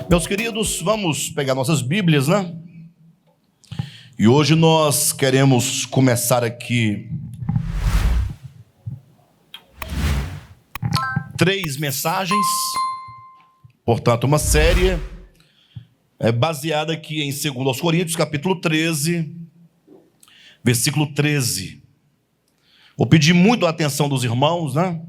Meus queridos, vamos pegar nossas Bíblias, né? E hoje nós queremos começar aqui 3 mensagens, portanto uma série baseada aqui em 2 Coríntios, capítulo 13, versículo 13. Vou pedir muito a atenção dos irmãos, né?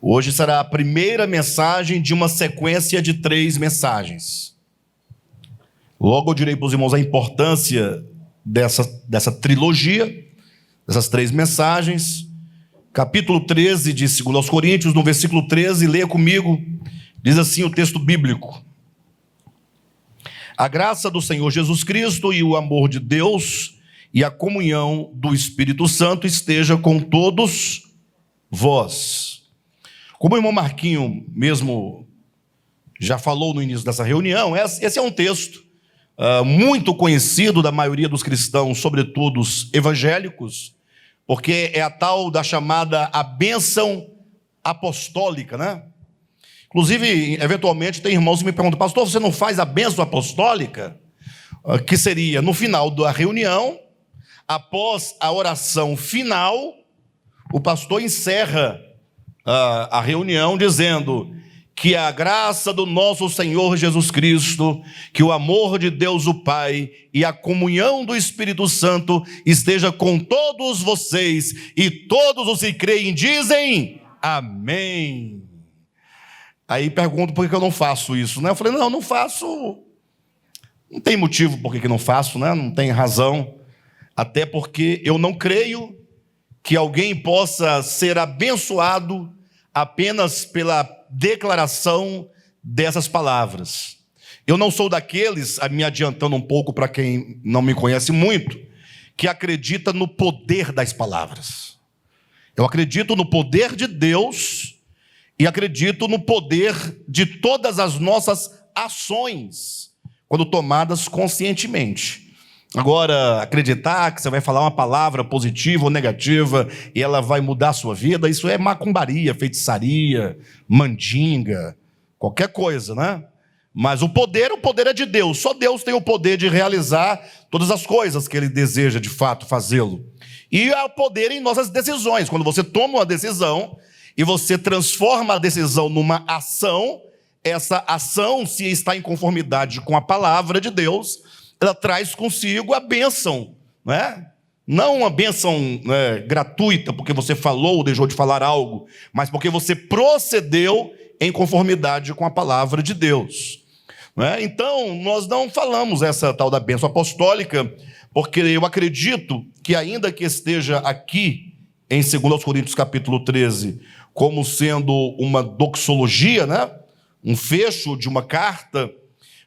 Hoje será a primeira mensagem de uma sequência de 3 mensagens. Logo eu direi para os irmãos a importância dessa trilogia, dessas 3 mensagens. Capítulo 13 de 2 Coríntios, no versículo 13, leia comigo, diz assim o texto bíblico: A graça do Senhor Jesus Cristo e o amor de Deus e a comunhão do Espírito Santo esteja com todos vós. Como o irmão Marquinho mesmo já falou no início dessa reunião, esse é um texto muito conhecido da maioria dos cristãos, sobretudo os evangélicos, porque é a tal da chamada a bênção apostólica, né? Inclusive, eventualmente, tem irmãos que me perguntam: pastor, você não faz a bênção apostólica? Que seria no final da reunião, após a oração final, o pastor encerra a reunião dizendo que a graça do nosso Senhor Jesus Cristo, que o amor de Deus o Pai e a comunhão do Espírito Santo esteja com todos vocês, e todos os que creem dizem amém. Aí pergunto por que eu não faço isso, né? Eu falei, não faço, não tem motivo por que não faço, né? Não tem razão, até porque eu não creio que alguém possa ser abençoado apenas pela declaração dessas palavras. Eu não sou daqueles, me adiantando um pouco para quem não me conhece muito, que acredita no poder das palavras. Eu acredito no poder de Deus e acredito no poder de todas as nossas ações, quando tomadas conscientemente. Agora, acreditar que você vai falar uma palavra positiva ou negativa e ela vai mudar a sua vida, isso é macumbaria, feitiçaria, mandinga, qualquer coisa, né? Mas o poder é de Deus. Só Deus tem o poder de realizar todas as coisas que Ele deseja de fato fazê-lo. E há o poder em nossas decisões. Quando você toma uma decisão e você transforma a decisão numa ação, essa ação, se está em conformidade com a palavra de Deus, ela traz consigo a bênção, não é? Não uma bênção gratuita, porque você falou ou deixou de falar algo, mas porque você procedeu em conformidade com a palavra de Deus. Não é? Então, nós não falamos essa tal da bênção apostólica, porque eu acredito que, ainda que esteja aqui em 2 Coríntios capítulo 13, como sendo uma doxologia, né? Um fecho de uma carta,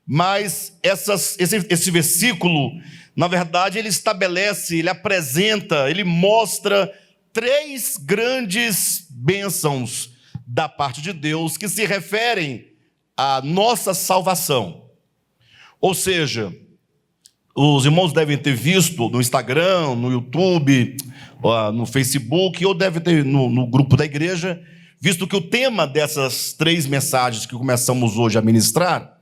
mas esse versículo, na verdade, ele estabelece, ele apresenta, ele mostra 3 grandes bênçãos da parte de Deus que se referem à nossa salvação. Ou seja, os irmãos devem ter visto no Instagram, no YouTube, no Facebook, ou devem ter no grupo da igreja, visto que o tema dessas 3 mensagens que começamos hoje a ministrar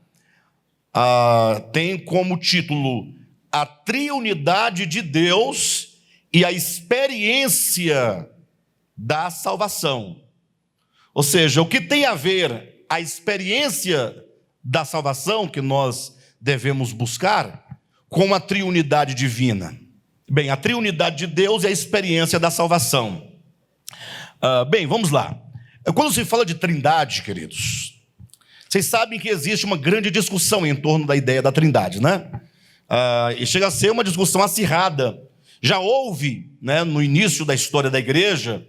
tem como título a triunidade de Deus e a experiência da salvação. Ou seja, o que tem a ver a experiência da salvação que nós devemos buscar com a triunidade divina? Bem, a triunidade de Deus é a experiência da salvação. Bem, vamos lá. Quando se fala de trindade, queridos, vocês sabem que existe uma grande discussão em torno da ideia da trindade, né? E chega a ser uma discussão acirrada. Já houve, né, no início da história da igreja,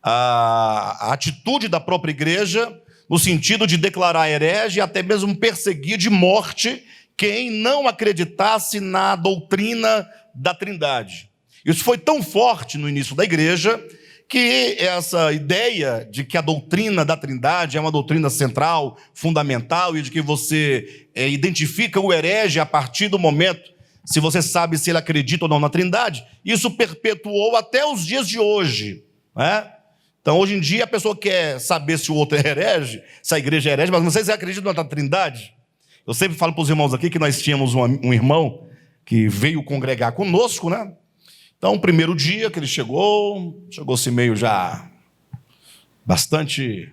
a atitude da própria igreja no sentido de declarar herege e até mesmo perseguir de morte quem não acreditasse na doutrina da trindade. Isso foi tão forte no início da igreja que essa ideia de que a doutrina da trindade é uma doutrina central, fundamental, e de que você identifica o herege a partir do momento se você sabe se ele acredita ou não na Trindade. Isso perpetuou até os dias de hoje, né? Então, hoje em dia, a pessoa quer saber se o outro é herege, se a igreja é herege, mas vocês acreditam na Trindade? Eu sempre falo para os irmãos aqui que nós tínhamos um irmão que veio congregar conosco, né? Então, o primeiro dia que ele chegou-se meio já bastante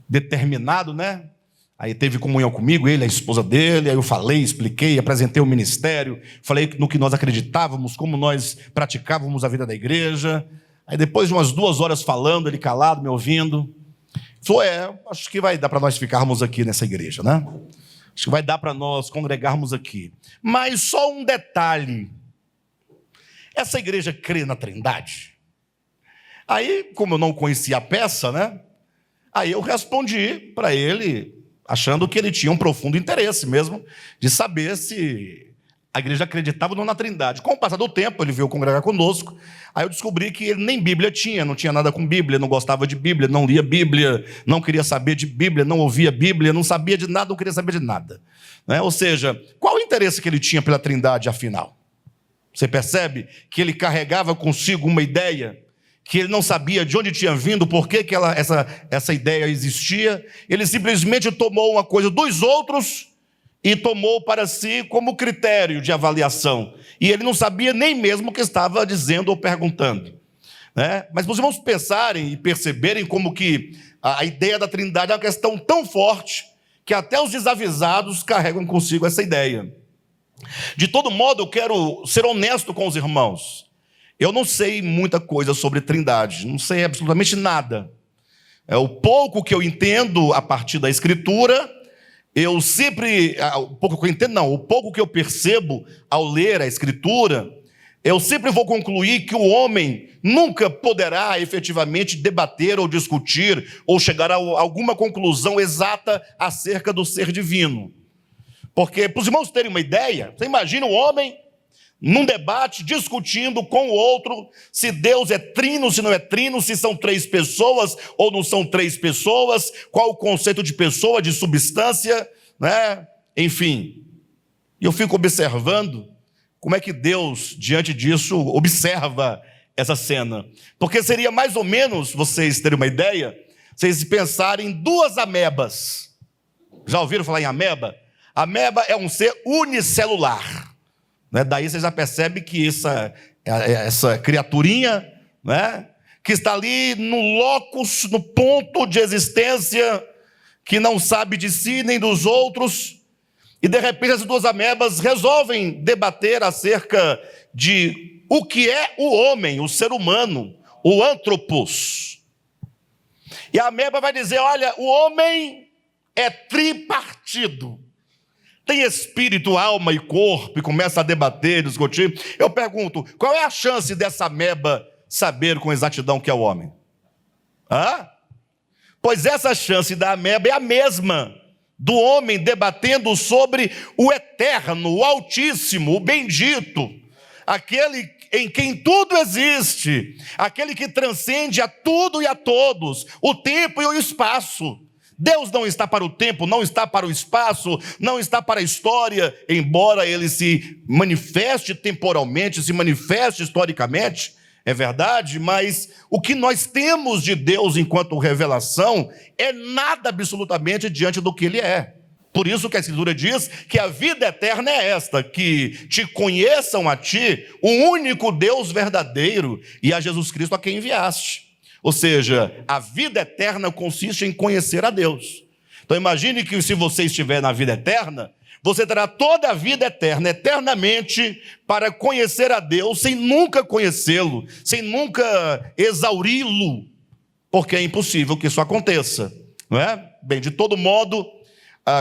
determinado, né? Aí teve comunhão comigo, ele, a esposa dele, aí eu falei, expliquei, apresentei o ministério, falei no que nós acreditávamos, como nós praticávamos a vida da igreja. Aí depois de umas 2 horas falando, ele calado, me ouvindo, falou, acho que vai dar para nós ficarmos aqui nessa igreja, né? Acho que vai dar para nós congregarmos aqui. Mas só um detalhe, essa igreja crê na Trindade? Aí, como eu não conhecia a peça, né? Aí eu respondi para ele, achando que ele tinha um profundo interesse mesmo, de saber se a igreja acreditava ou não na Trindade. Com o passar do tempo, ele veio congregar conosco, aí eu descobri que ele nem Bíblia tinha, não tinha nada com Bíblia, não gostava de Bíblia, não lia Bíblia, não queria saber de Bíblia, não ouvia Bíblia, não sabia de nada, não queria saber de nada, né? Ou seja, qual o interesse que ele tinha pela Trindade, afinal? Você percebe que ele carregava consigo uma ideia, que ele não sabia de onde tinha vindo, por que essa ideia existia. Ele simplesmente tomou uma coisa dos outros e tomou para si como critério de avaliação. E ele não sabia nem mesmo o que estava dizendo ou perguntando, né? Mas os irmãos pensarem e perceberem como que a ideia da Trindade é uma questão tão forte que até os desavisados carregam consigo essa ideia. De todo modo, eu quero ser honesto com os irmãos. Eu não sei muita coisa sobre Trindade, não sei absolutamente nada. O pouco que eu entendo a partir da Escritura, o pouco que eu percebo ao ler a Escritura, eu sempre vou concluir que o homem nunca poderá efetivamente debater ou discutir ou chegar a alguma conclusão exata acerca do ser divino. Porque, para os irmãos terem uma ideia, você imagina um homem num debate, discutindo com o outro, se Deus é trino, se não é trino, se são 3 pessoas ou não são 3 pessoas, qual o conceito de pessoa, de substância, né? Enfim. E eu fico observando como é que Deus, diante disso, observa essa cena. Porque seria mais ou menos, vocês terem uma ideia, vocês pensarem em 2 amebas. Já ouviram falar em ameba? Ameba é um ser unicelular. Daí você já percebe que essa criaturinha, né, que está ali no locus, no ponto de existência, que não sabe de si nem dos outros, e de repente essas 2 amebas resolvem debater acerca de o que é o homem, o ser humano, o antropos. E a ameba vai dizer, olha, o homem é tripartido. Tem espírito, alma e corpo, e começa a debater, discutir. Eu pergunto, qual é a chance dessa ameba saber com exatidão que é o homem? Pois essa chance da ameba é a mesma do homem debatendo sobre o eterno, o altíssimo, o bendito, aquele em quem tudo existe, aquele que transcende a tudo e a todos, o tempo e o espaço. Deus não está para o tempo, não está para o espaço, não está para a história, embora ele se manifeste temporalmente, se manifeste historicamente, é verdade, mas o que nós temos de Deus enquanto revelação é nada absolutamente diante do que ele é. Por isso que a Escritura diz que a vida eterna é esta, que te conheçam a ti, o único Deus verdadeiro, e a Jesus Cristo a quem enviaste. Ou seja, a vida eterna consiste em conhecer a Deus. Então imagine que se você estiver na vida eterna, você terá toda a vida eterna, eternamente, para conhecer a Deus, sem nunca conhecê-lo, sem nunca exauri-lo, porque é impossível que isso aconteça, não é? Bem, de todo modo,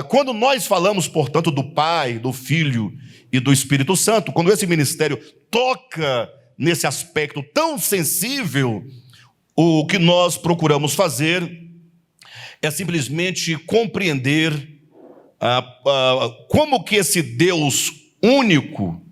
quando nós falamos, portanto, do Pai, do Filho e do Espírito Santo, quando esse ministério toca nesse aspecto tão sensível, o que nós procuramos fazer é simplesmente compreender como que esse Deus único,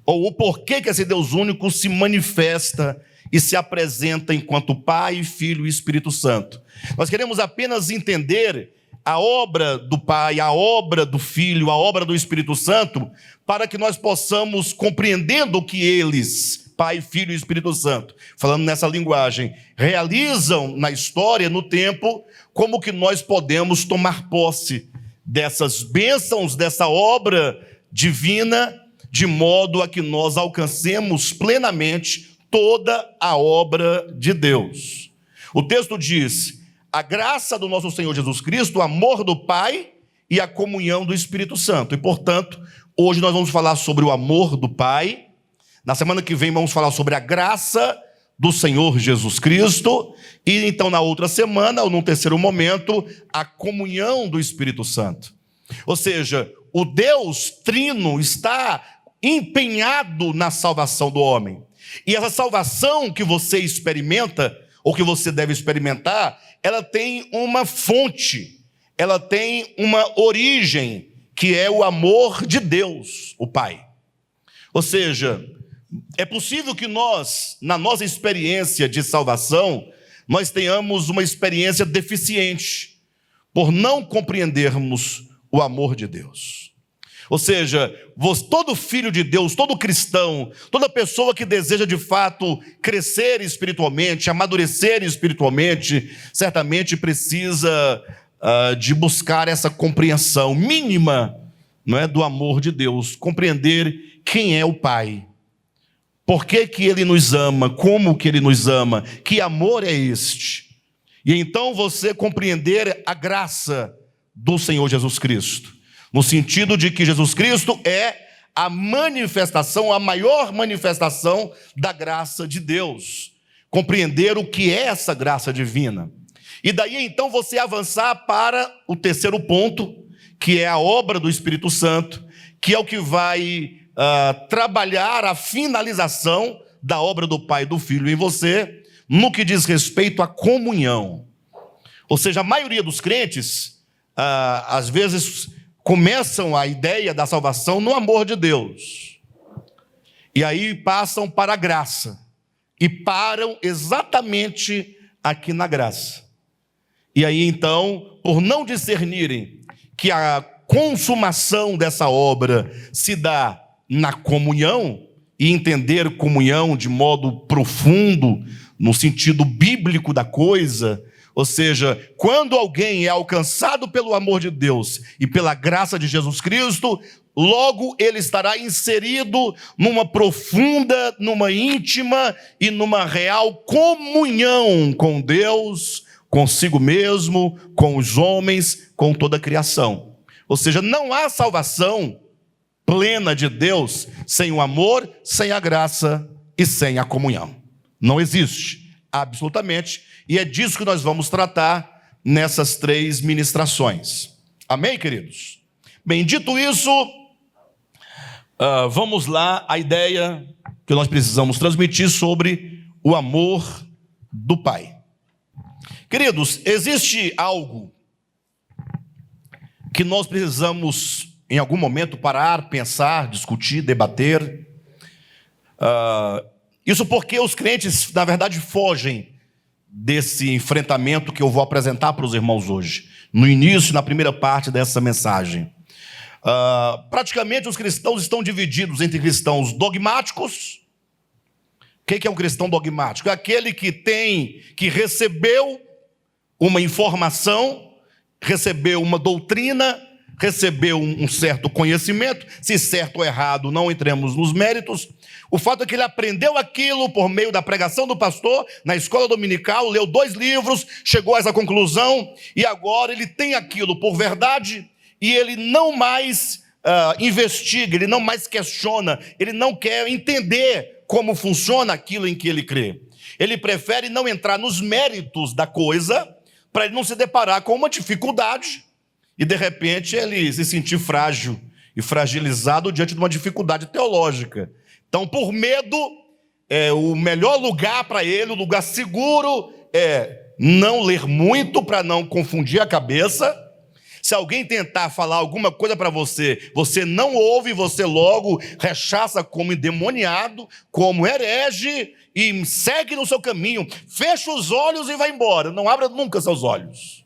ou o porquê que esse Deus único se manifesta e se apresenta enquanto Pai, Filho e Espírito Santo. Nós queremos apenas entender a obra do Pai, a obra do Filho, a obra do Espírito Santo, para que nós possamos, compreendendo o que eles, Pai, Filho e Espírito Santo, falando nessa linguagem, realizam na história, no tempo, como que nós podemos tomar posse dessas bênçãos, dessa obra divina, de modo a que nós alcancemos plenamente toda a obra de Deus. O texto diz: a graça do nosso Senhor Jesus Cristo, o amor do Pai e a comunhão do Espírito Santo. E, portanto, hoje nós vamos falar sobre o amor do Pai. Na semana que vem vamos falar sobre a graça do Senhor Jesus Cristo. E então, na outra semana, ou num terceiro momento, a comunhão do Espírito Santo. Ou seja, o Deus Trino está empenhado na salvação do homem. E essa salvação que você experimenta, ou que você deve experimentar, ela tem uma fonte, ela tem uma origem, que é o amor de Deus, o Pai. Ou seja, é possível que nós, na nossa experiência de salvação, nós tenhamos uma experiência deficiente, por não compreendermos o amor de Deus. Ou seja, todo filho de Deus, todo cristão, toda pessoa que deseja de fato crescer espiritualmente, amadurecer espiritualmente, certamente precisa de buscar essa compreensão mínima, não é, do amor de Deus, compreender quem é o Pai, por que que Ele nos ama, como que Ele nos ama, que amor é este. E então você compreender a graça do Senhor Jesus Cristo, no sentido de que Jesus Cristo é a manifestação, a maior manifestação da graça de Deus. Compreender o que é essa graça divina. E daí então você avançar para o terceiro ponto, que é a obra do Espírito Santo, que é o que vai trabalhar a finalização da obra do Pai e do Filho em você, no que diz respeito à comunhão. Ou seja, a maioria dos crentes, às vezes, começam a ideia da salvação no amor de Deus. E aí passam para a graça. E param exatamente aqui na graça. E aí então, por não discernirem que a consumação dessa obra se dá na comunhão, e entender comunhão de modo profundo, no sentido bíblico da coisa, ou seja, quando alguém é alcançado pelo amor de Deus e pela graça de Jesus Cristo, logo ele estará inserido numa profunda, numa íntima e numa real comunhão com Deus, consigo mesmo, com os homens, com toda a criação. Ou seja, não há salvação plena de Deus sem o amor, sem a graça e sem a comunhão. Não existe, absolutamente. E é disso que nós vamos tratar nessas 3 ministrações. Amém, queridos? Bem, dito isso, vamos lá à ideia que nós precisamos transmitir sobre o amor do Pai. Queridos, existe algo que nós precisamos, em algum momento, parar, pensar, discutir, debater. Isso porque os crentes, na verdade, fogem desse enfrentamento que eu vou apresentar para os irmãos hoje, no início, na primeira parte dessa mensagem. Praticamente os cristãos estão divididos entre cristãos dogmáticos. O que é um cristão dogmático? É aquele que recebeu uma informação, recebeu uma doutrina, recebeu um certo conhecimento, se certo ou errado, não entremos nos méritos. O fato é que ele aprendeu aquilo por meio da pregação do pastor, na escola dominical, leu 2 livros, chegou a essa conclusão, e agora ele tem aquilo por verdade, e ele não mais investiga, ele não mais questiona, ele não quer entender como funciona aquilo em que ele crê. Ele prefere não entrar nos méritos da coisa, para ele não se deparar com uma dificuldade, e de repente ele se sentir frágil e fragilizado diante de uma dificuldade teológica. Então, por medo, o melhor lugar para ele, o lugar seguro, é não ler muito para não confundir a cabeça. Se alguém tentar falar alguma coisa para você, você não ouve, você logo rechaça como endemoniado, como herege, e segue no seu caminho, fecha os olhos e vai embora, não abra nunca seus olhos.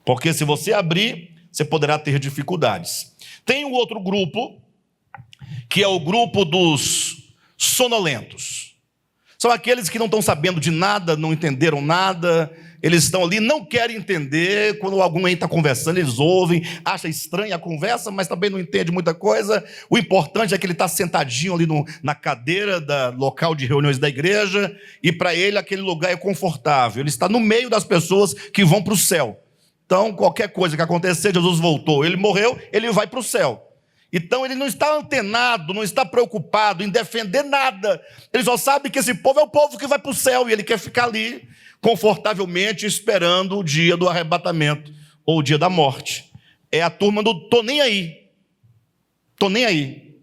Porque se você abrir, você poderá ter dificuldades. Tem um outro grupo, que é o grupo dos sonolentos. São aqueles que não estão sabendo de nada, não entenderam nada, eles estão ali, não querem entender. Quando alguém está conversando, eles ouvem, acham estranha a conversa, mas também não entende muita coisa. O importante é que ele está sentadinho ali na cadeira do local de reuniões da igreja, e para ele aquele lugar é confortável. Ele está no meio das pessoas que vão para o céu. Então, qualquer coisa que acontecer, Jesus voltou, ele morreu, ele vai para o céu. Então ele não está antenado, não está preocupado em defender nada. Ele só sabe que esse povo é o povo que vai para o céu, e ele quer ficar ali confortavelmente esperando o dia do arrebatamento ou o dia da morte. É a turma do tô nem aí. Tô nem aí.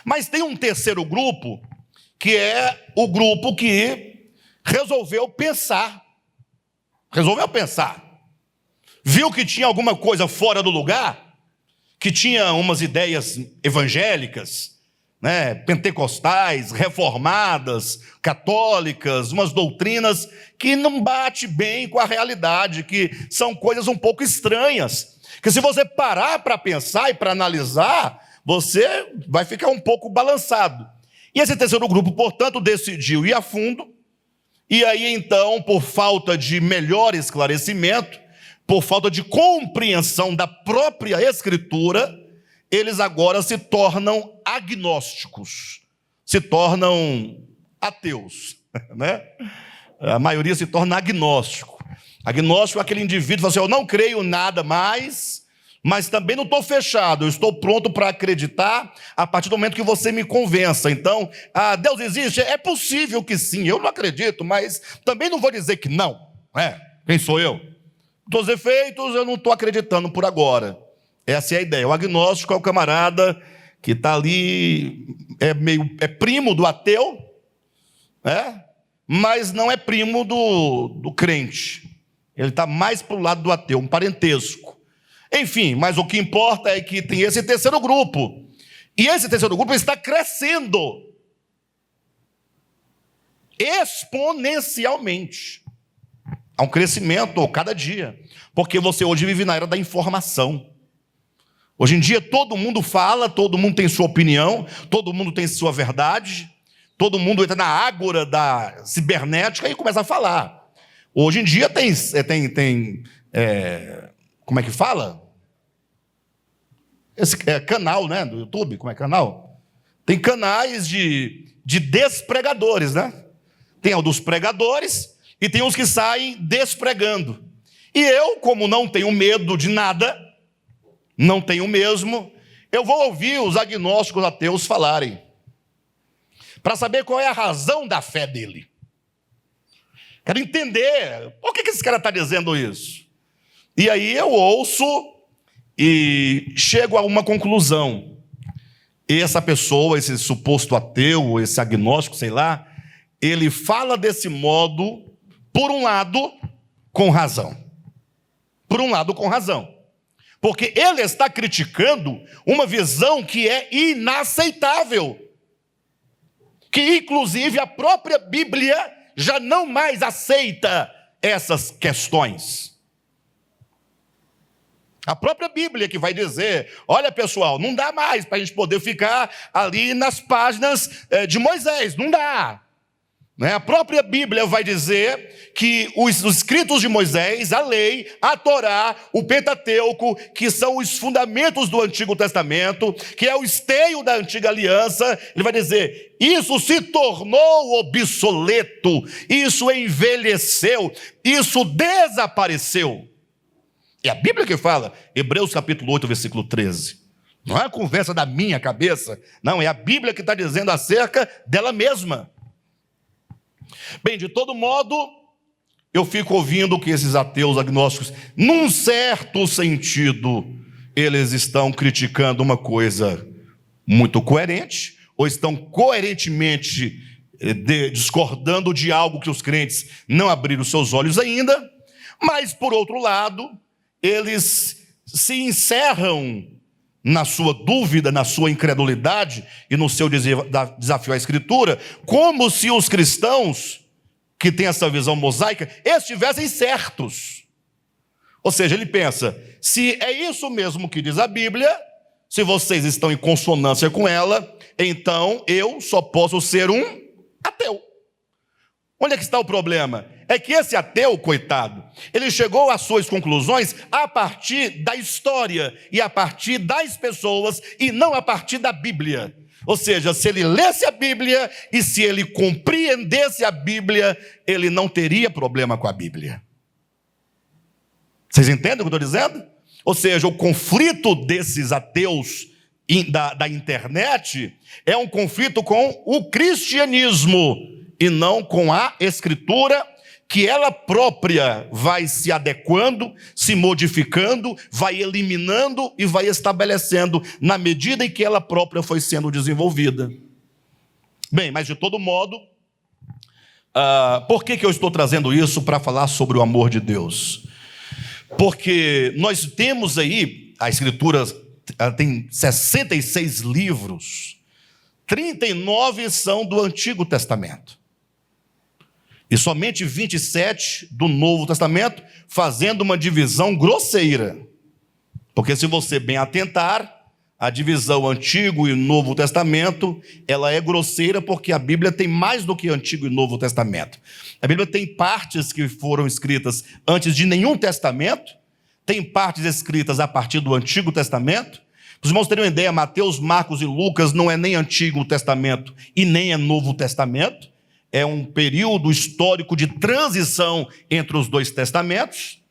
Mas tem um terceiro grupo, que é o grupo que resolveu pensar. Resolveu pensar. Viu que tinha alguma coisa fora do lugar, que tinha umas ideias evangélicas, né, pentecostais, reformadas, católicas, umas doutrinas que não bate bem com a realidade, que são coisas um pouco estranhas, que se você parar para pensar e para analisar, você vai ficar um pouco balançado. E esse terceiro grupo, portanto, decidiu ir a fundo, e aí então, por falta de melhor esclarecimento, por falta de compreensão da própria Escritura, eles agora se tornam agnósticos, se tornam ateus, né? A maioria se torna agnóstico. Agnóstico é aquele indivíduo que fala assim: eu não creio nada mais, mas também não estou fechado, eu estou pronto para acreditar a partir do momento que você me convença. Então, Deus existe? É possível que sim, eu não acredito, mas também não vou dizer que não. Quem sou eu? Dos efeitos, eu não estou acreditando por agora. Essa é a ideia. O agnóstico é o camarada que está ali, é primo do ateu, mas não é primo do crente. Ele está mais para o lado do ateu, um parentesco. Enfim, mas o que importa é que tem esse terceiro grupo. E esse terceiro grupo está crescendo exponencialmente. Há um crescimento cada dia, porque você hoje vive na era da informação. Hoje em dia todo mundo fala, todo mundo tem sua opinião, todo mundo tem sua verdade, todo mundo entra na ágora da cibernética e começa a falar. Hoje em dia tem como é que fala? Esse canal, né, do YouTube, como é canal? Tem canais de despregadores, né? Tem o dos pregadores, e tem uns que saem despregando. E eu, como não tenho medo de nada, não tenho mesmo, eu vou ouvir os agnósticos ateus falarem, para saber qual é a razão da fé dele. Quero entender, por que esse cara está dizendo isso? E aí eu ouço e chego a uma conclusão. Essa pessoa, esse suposto ateu, esse agnóstico, sei lá, ele fala desse modo, por um lado, com razão. Por um lado, com razão. Porque ele está criticando uma visão que é inaceitável. Que, inclusive, a própria Bíblia já não mais aceita essas questões. A própria Bíblia que vai dizer: olha, pessoal, não dá mais para a gente poder ficar ali nas páginas de Moisés. Não dá. A própria Bíblia vai dizer que os escritos de Moisés, a lei, a Torá, o Pentateuco, que são os fundamentos do Antigo Testamento, que é o esteio da Antiga Aliança, ele vai dizer: isso se tornou obsoleto, isso envelheceu, isso desapareceu. É a Bíblia que fala, Hebreus capítulo 8, versículo 13. Não é a conversa da minha cabeça, não, é a Bíblia que está dizendo acerca dela mesma. Bem, de todo modo, eu fico ouvindo que esses ateus agnósticos, num certo sentido, eles estão criticando uma coisa muito coerente, ou estão coerentemente discordando de algo que os crentes não abriram seus olhos ainda, mas, por outro lado, eles se encerram na sua dúvida, na sua incredulidade e no seu desafio à Escritura, como se os cristãos que têm essa visão mosaica estivessem certos. Ou seja, ele pensa, se é isso mesmo que diz a Bíblia, se vocês estão em consonância com ela, então eu só posso ser um ateu. Onde é que está o problema? É que esse ateu, coitado, ele chegou às suas conclusões a partir da história e a partir das pessoas e não a partir da Bíblia. Ou seja, se ele lesse a Bíblia e se ele compreendesse a Bíblia, ele não teria problema com a Bíblia. Vocês entendem o que eu estou dizendo? Ou seja, o conflito desses ateus da internet é um conflito com o cristianismo e não com a Escritura, que ela própria vai se adequando, se modificando, vai eliminando e vai estabelecendo na medida em que ela própria foi sendo desenvolvida. Bem, mas de todo modo, por que eu estou trazendo isso para falar sobre o amor de Deus? Porque nós temos aí, a Escritura tem 66 livros, 39 são do Antigo Testamento. E somente 27 do Novo Testamento, fazendo uma divisão grosseira. Porque se você bem atentar, a divisão Antigo e Novo Testamento, ela é grosseira porque a Bíblia tem mais do que Antigo e Novo Testamento. A Bíblia tem partes que foram escritas antes de nenhum testamento, tem partes escritas a partir do Antigo Testamento. Para os irmãos terem uma ideia, Mateus, Marcos e Lucas não é nem Antigo Testamento e nem é Novo Testamento. É um período histórico de transição entre os dois testamentos.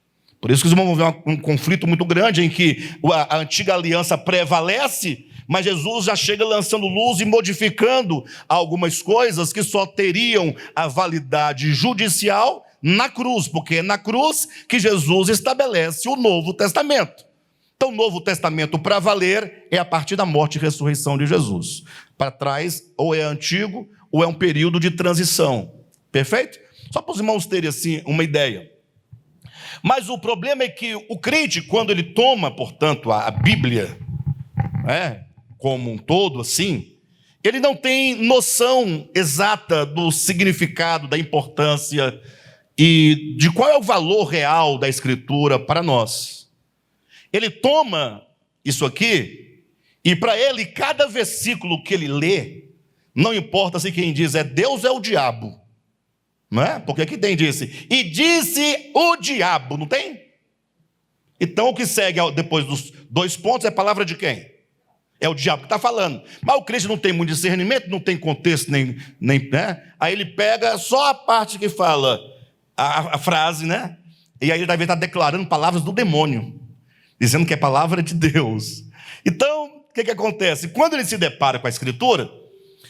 Por isso que os irmãos vão ver um conflito muito grande em que a antiga aliança prevalece, mas Jesus já chega lançando luz e modificando algumas coisas que só teriam a validade judicial na cruz, porque é na cruz que Jesus estabelece o Novo Testamento. Então, o Novo Testamento, para valer, é a partir da morte e ressurreição de Jesus. Para trás, ou é antigo, ou é um período de transição. Perfeito? Só para os irmãos terem assim uma ideia. Mas o problema é que o crente, quando ele toma, portanto, a Bíblia, como um todo, assim, ele não tem noção exata do significado, da importância e de qual é o valor real da Escritura para nós. Ele toma isso aqui e para ele, cada versículo que ele lê, não importa se quem diz é Deus ou é o diabo. Não é? Porque aqui tem disse, e disse o diabo, não tem? Então o que segue depois dos 2 pontos é a palavra de quem? É o diabo que está falando. Mas o crente não tem muito discernimento, não tem contexto, nem né? Aí ele pega só a parte que fala a frase, né? E aí ele deve estar declarando palavras do demônio, dizendo que é palavra de Deus. Então, o que acontece? Quando ele se depara com a Escritura,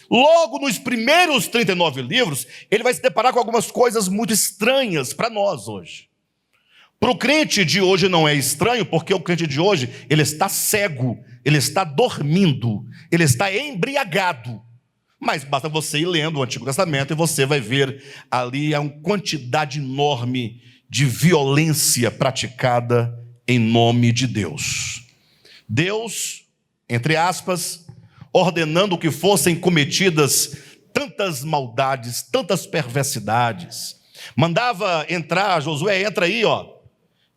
logo nos primeiros 39 livros, ele vai se deparar com algumas coisas muito estranhas para nós hoje. Para o crente de hoje não é estranho, porque o crente de hoje, ele está cego, ele está dormindo, ele está embriagado. Mas basta você ir lendo o Antigo Testamento e você vai ver ali uma quantidade enorme de violência praticada em nome de Deus. Deus, entre aspas, ordenando que fossem cometidas tantas maldades, tantas perversidades. Mandava entrar, Josué, entra aí,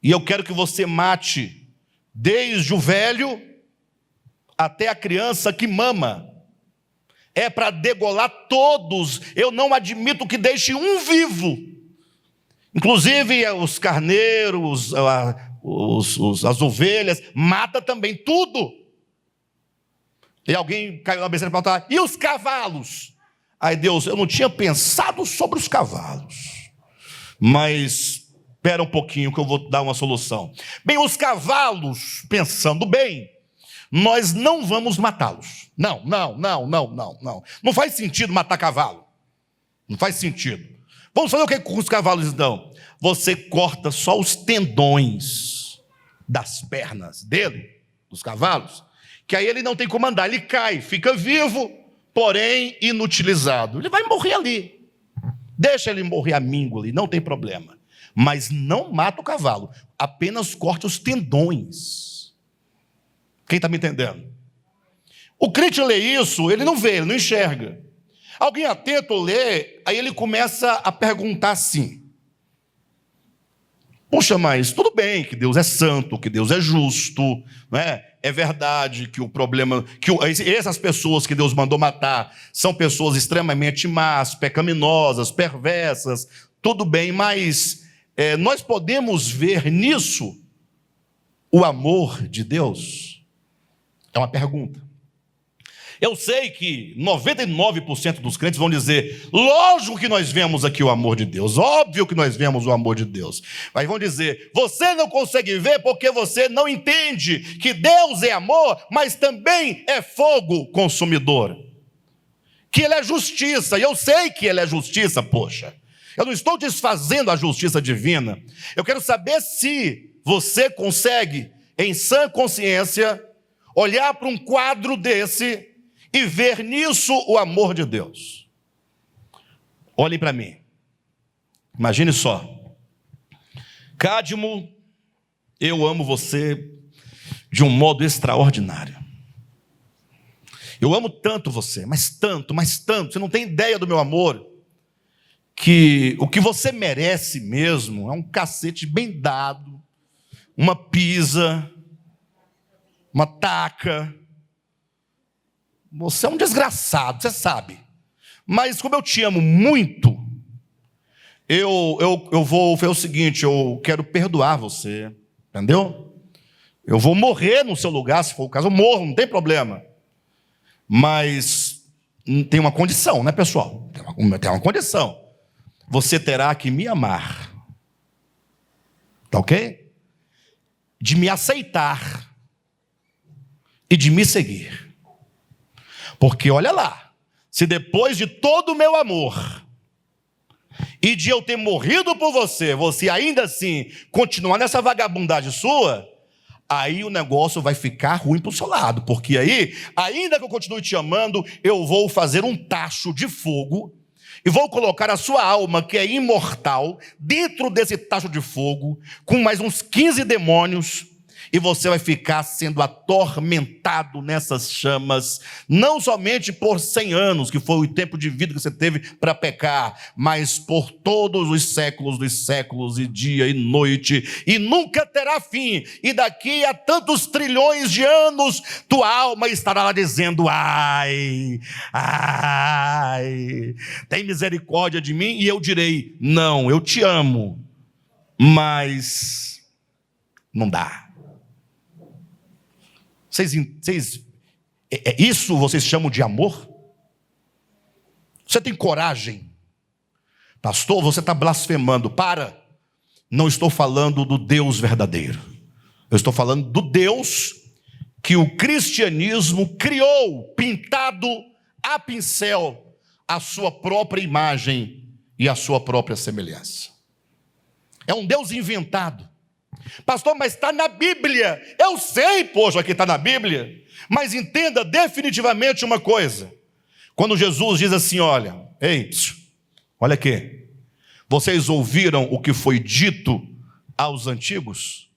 e eu quero que você mate desde o velho até a criança que mama. É para degolar todos, eu não admito que deixe um vivo. Inclusive os carneiros, as ovelhas, mata também tudo. E alguém caiu na besteira e perguntou, e os cavalos? Aí Deus, eu não tinha pensado sobre os cavalos, mas espera um pouquinho que eu vou dar uma solução. Bem, os cavalos, pensando bem, nós não vamos matá-los. Não. Não faz sentido matar cavalo. Não faz sentido. Vamos fazer o que com os cavalos então? Você corta só os tendões das pernas dele, dos cavalos, que aí ele não tem como andar, ele cai, fica vivo, porém inutilizado. Ele vai morrer ali. Deixa ele morrer a míngua, não tem problema. Mas não mata o cavalo, apenas corta os tendões. Quem está me entendendo? O crente lê isso, ele não vê, ele não enxerga. Alguém atento lê, aí ele começa a perguntar assim, Poxa, mas tudo bem que Deus é santo, que Deus é justo, não é? É verdade que o problema, essas pessoas que Deus mandou matar são pessoas extremamente más, pecaminosas, perversas, tudo bem, mas nós podemos ver nisso o amor de Deus? É uma pergunta. Eu sei que 99% dos crentes vão dizer, lógico que nós vemos aqui o amor de Deus, óbvio que nós vemos o amor de Deus. Mas vão dizer, você não consegue ver porque você não entende que Deus é amor, mas também é fogo consumidor. Que Ele é justiça, e eu sei que Ele é justiça, poxa. Eu não estou desfazendo a justiça divina. Eu quero saber se você consegue, em sã consciência, olhar para um quadro desse e ver nisso o amor de Deus. Olhem para mim. Imagine só. Cadmo, eu amo você de um modo extraordinário. Eu amo tanto você, mas tanto, você não tem ideia do meu amor, que o que você merece mesmo é um cacete bem dado, uma pizza, uma taca. Você é um desgraçado, você sabe. Mas como eu te amo muito, eu vou fazer o seguinte, eu quero perdoar você, entendeu? Eu vou morrer no seu lugar, se for o caso, eu morro, não tem problema. Mas tem uma condição, né, pessoal? Tem uma condição. Você terá que me amar. Tá ok? De me aceitar e de me seguir. Porque olha lá, se depois de todo o meu amor e de eu ter morrido por você, você ainda assim continuar nessa vagabundagem sua, aí o negócio vai ficar ruim para o seu lado, porque aí, ainda que eu continue te amando, eu vou fazer um tacho de fogo e vou colocar a sua alma, que é imortal, dentro desse tacho de fogo, com mais uns 15 demônios, e você vai ficar sendo atormentado nessas chamas, não somente por 100 anos, que foi o tempo de vida que você teve para pecar, mas por todos os séculos dos séculos, e dia e noite, e nunca terá fim. E daqui a tantos trilhões de anos, tua alma estará lá dizendo, ai, ai, tem misericórdia de mim? E eu direi, não, eu te amo, mas não dá. Isso vocês chamam de amor? Você tem coragem? Pastor, você está blasfemando. Para. Não estou falando do Deus verdadeiro. Eu estou falando do Deus que o cristianismo criou, pintado a pincel, a sua própria imagem e a sua própria semelhança. É um Deus inventado. Pastor, mas está na Bíblia. Eu sei, poxa, que está na Bíblia. Mas entenda definitivamente uma coisa. Quando Jesus diz assim, olha, ei, olha aqui. Vocês ouviram o que foi dito aos antigos?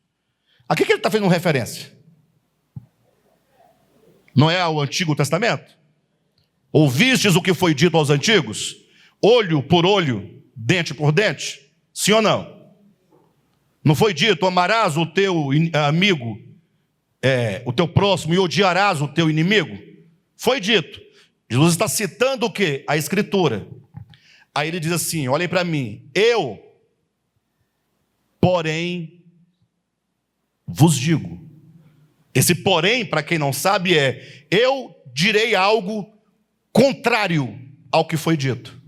A que ele está fazendo referência? Não é ao Antigo Testamento? Ouvistes o que foi dito aos antigos? Olho por olho, dente por dente? Sim ou não? Não foi dito, amarás o teu amigo, o teu próximo, e odiarás o teu inimigo? Foi dito. Jesus está citando o quê? A Escritura. Aí ele diz assim, olhem para mim, eu, porém, vos digo. Esse porém, para quem não sabe, eu direi algo contrário ao que foi dito.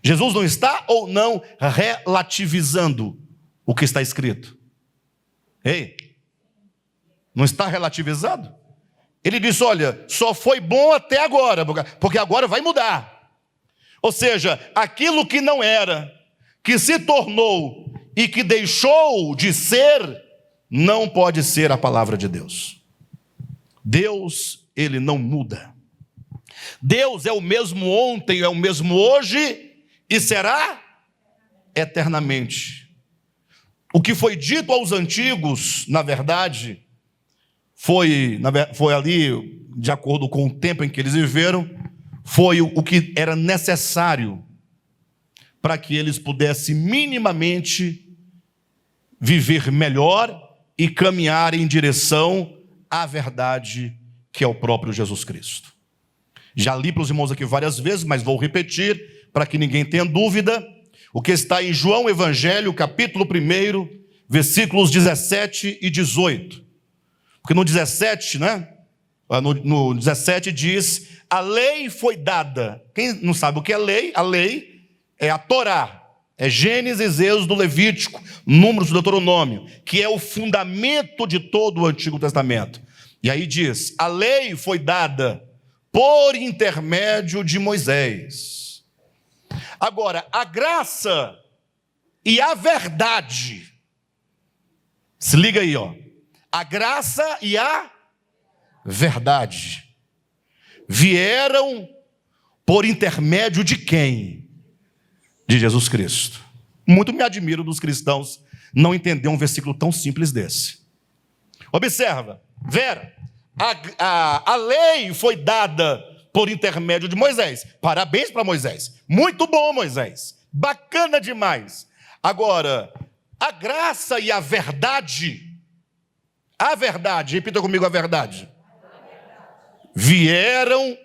Jesus não está ou não relativizando o que está escrito? Ei, não está relativizando? Ele disse, olha, só foi bom até agora, porque agora vai mudar. Ou seja, aquilo que não era, que se tornou e que deixou de ser, não pode ser a palavra de Deus. Deus, ele não muda. Deus é o mesmo ontem, é o mesmo hoje e será eternamente. O que foi dito aos antigos, na verdade, foi ali, de acordo com o tempo em que eles viveram, foi o que era necessário para que eles pudessem minimamente viver melhor e caminhar em direção à verdade, que é o próprio Jesus Cristo. Já li para os irmãos aqui várias vezes, mas vou repetir para que ninguém tenha dúvida. O que está em João Evangelho, capítulo 1, versículos 17 e 18. Porque no 17, né? No 17 diz: a lei foi dada. Quem não sabe o que é lei? A lei é a Torá. É Gênesis, Êxodo, Levítico, Números, Deuteronômio, que é o fundamento de todo o Antigo Testamento. E aí diz: a lei foi dada por intermédio de Moisés. Agora, a graça e a verdade, se liga aí, ó. A graça e a verdade vieram por intermédio de quem? De Jesus Cristo. Muito me admiro dos cristãos não entender um versículo tão simples desse. Observa, Vera, a lei foi dada por intermédio de Moisés. Parabéns para Moisés. Muito bom, Moisés. Bacana demais. Agora, a graça e a verdade, repita comigo a verdade, vieram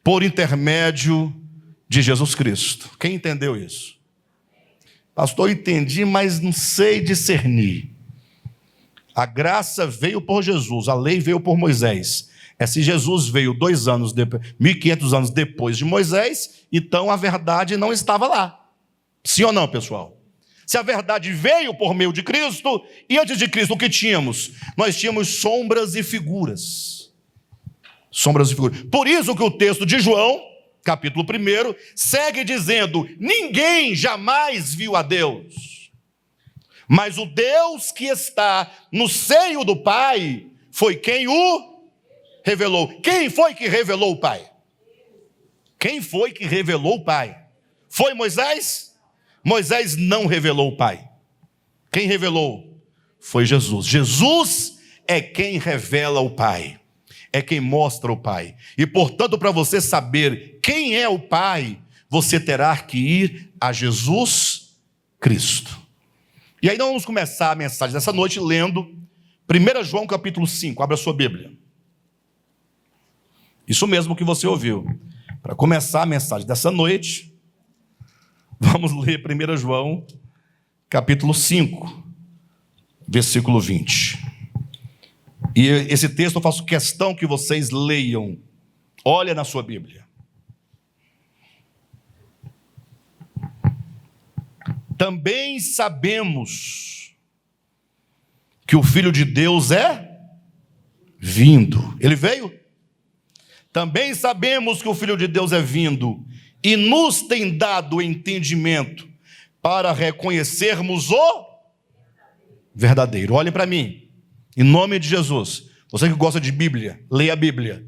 por intermédio de Jesus Cristo. Quem entendeu isso? Pastor, eu entendi, mas não sei discernir. A graça veio por Jesus, a lei veio por Moisés. Se Jesus veio 2 anos depois, 1.500 anos depois de Moisés, então a verdade não estava lá. Sim ou não, pessoal? Se a verdade veio por meio de Cristo, e antes de Cristo o que tínhamos? Nós tínhamos sombras e figuras. Sombras e figuras. Por isso que o texto de João, capítulo 1, segue dizendo: ninguém jamais viu a Deus, mas o Deus que está no seio do Pai foi quem o revelou. Quem foi que revelou o Pai? Quem foi que revelou o Pai? Foi Moisés? Moisés não revelou o Pai. Quem revelou? Foi Jesus. Jesus é quem revela o Pai. É quem mostra o Pai. E, portanto, para você saber quem é o Pai, você terá que ir a Jesus Cristo. E aí nós vamos começar a mensagem dessa noite lendo 1 João capítulo 5. Abra a sua Bíblia. Isso mesmo que você ouviu. Para começar a mensagem dessa noite, vamos ler 1 João capítulo 5, versículo 20. E esse texto eu faço questão que vocês leiam. Olha na sua Bíblia. Também sabemos que o Filho de Deus é vindo. Ele veio? Também sabemos que o Filho de Deus é vindo e nos tem dado entendimento para reconhecermos o verdadeiro. Olhem para mim. Em nome de Jesus, você que gosta de Bíblia, leia a Bíblia.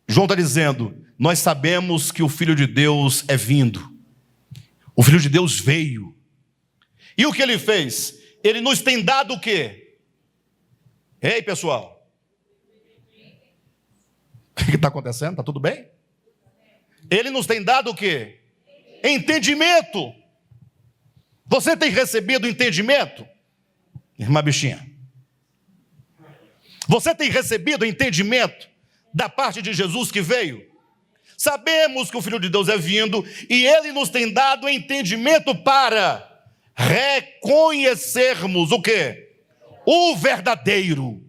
João está dizendo: nós sabemos que o Filho de Deus é vindo. O Filho de Deus veio. E o que ele fez? Ele nos tem dado o quê? Ei, pessoal. O que está acontecendo? Está tudo bem? Ele nos tem dado o quê? Entendimento. Você tem recebido entendimento? Irmã Bichinha. Você tem recebido entendimento da parte de Jesus que veio? Sabemos que o Filho de Deus é vindo e Ele nos tem dado entendimento para reconhecermos o quê? O verdadeiro.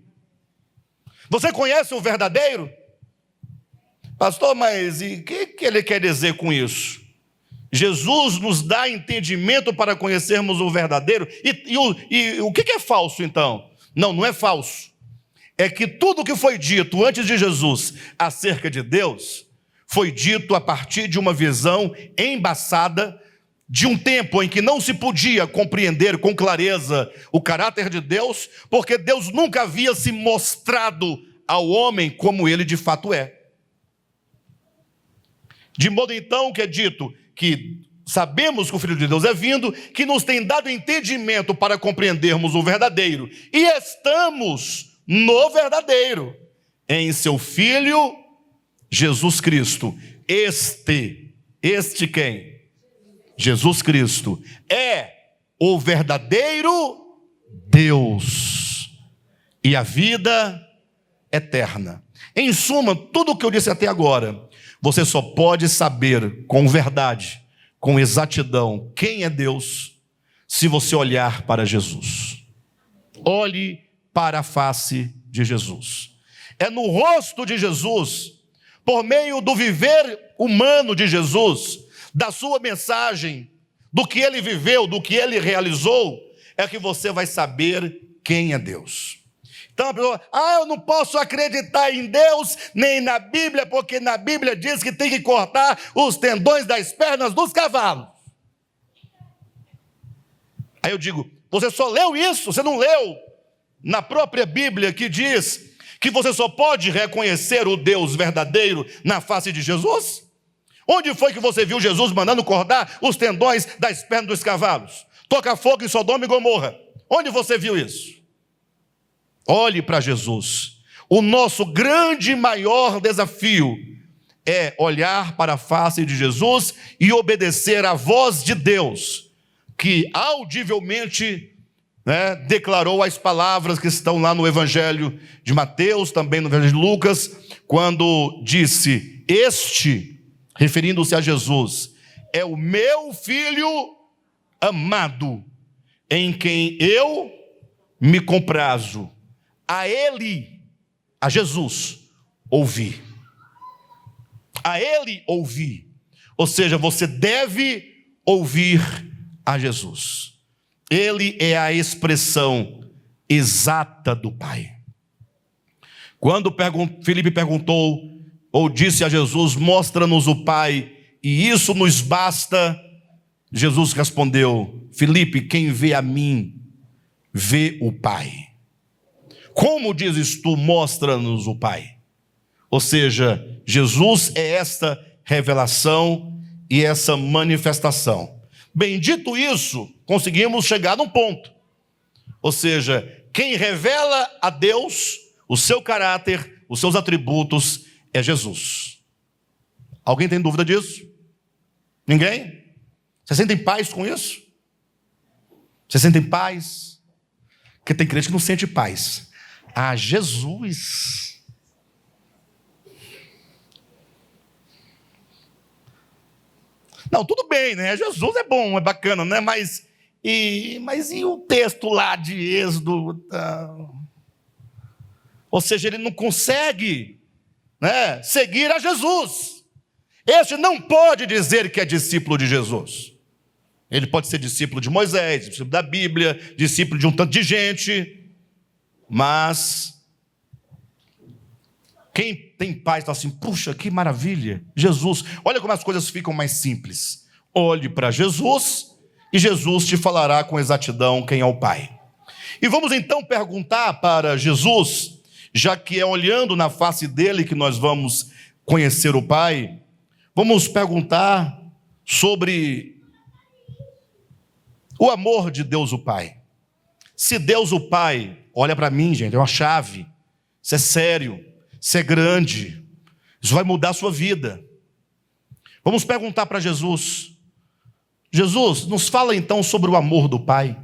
Você conhece o verdadeiro? Pastor, mas e o que ele quer dizer com isso? Jesus nos dá entendimento para conhecermos o verdadeiro. E o que é falso então? Não é falso. É que tudo que foi dito antes de Jesus acerca de Deus, foi dito a partir de uma visão embaçada, de um tempo em que não se podia compreender com clareza o caráter de Deus, porque Deus nunca havia se mostrado ao homem como ele de fato é. De modo então que é dito que sabemos que o Filho de Deus é vindo, que nos tem dado entendimento para compreendermos o verdadeiro, e estamos no verdadeiro, em seu Filho Jesus Cristo. Este quem? Jesus Cristo é o verdadeiro Deus e a vida eterna. Em suma, tudo o que eu disse até agora, você só pode saber com verdade, com exatidão, quem é Deus, se você olhar para Jesus. Olhe para a face de Jesus. É no rosto de Jesus, por meio do viver humano de Jesus, da sua mensagem, do que ele viveu, do que ele realizou, é que você vai saber quem é Deus. Então a pessoa, eu não posso acreditar em Deus, nem na Bíblia, porque na Bíblia diz que tem que cortar os tendões das pernas dos cavalos. Aí eu digo, você só leu isso? Você não leu na própria Bíblia que diz que você só pode reconhecer o Deus verdadeiro na face de Jesus? Onde foi que você viu Jesus mandando cortar os tendões das pernas dos cavalos? Toca fogo em Sodoma e Gomorra. Onde você viu isso? Olhe para Jesus. O nosso grande e maior desafio é olhar para a face de Jesus e obedecer à voz de Deus, que audivelmente declarou as palavras que estão lá no Evangelho de Mateus, também no Evangelho de Lucas, quando disse, este, referindo-se a Jesus, é o meu Filho amado, em quem eu me comprazo. A ele, a Jesus, ouvi. A ele ouvi. Ou seja, você deve ouvir a Jesus. Ele é a expressão exata do Pai. Quando Filipe perguntou, ou disse a Jesus, mostra-nos o Pai, e isso nos basta, Jesus respondeu, Filipe, quem vê a mim, vê o Pai. Como dizes tu, mostra-nos o Pai? Ou seja, Jesus é esta revelação e essa manifestação. Bem, dito isso, conseguimos chegar num ponto. Ou seja, quem revela a Deus, o seu caráter, os seus atributos, é Jesus. Alguém tem dúvida disso? Ninguém? Vocês sentem paz com isso? Vocês sentem paz? Porque tem crente que não sente paz. Jesus. Não, tudo bem, né? Jesus é bom, é bacana, né? Mas e o texto lá de Êxodo? Ou seja, ele não consegue, seguir a Jesus. Este não pode dizer que é discípulo de Jesus. Ele pode ser discípulo de Moisés, discípulo da Bíblia, discípulo de um tanto de gente. Mas quem tem paz está assim, puxa, que maravilha, Jesus. Olha como as coisas ficam mais simples. Olhe para Jesus e Jesus te falará com exatidão quem é o Pai. E vamos então perguntar para Jesus, já que é olhando na face dele que nós vamos conhecer o Pai, vamos perguntar sobre o amor de Deus o Pai. Se Deus o Pai, olha para mim, gente, é uma chave, isso é sério, isso é grande, isso vai mudar a sua vida. Vamos perguntar para Jesus. Jesus, nos fala então sobre o amor do Pai.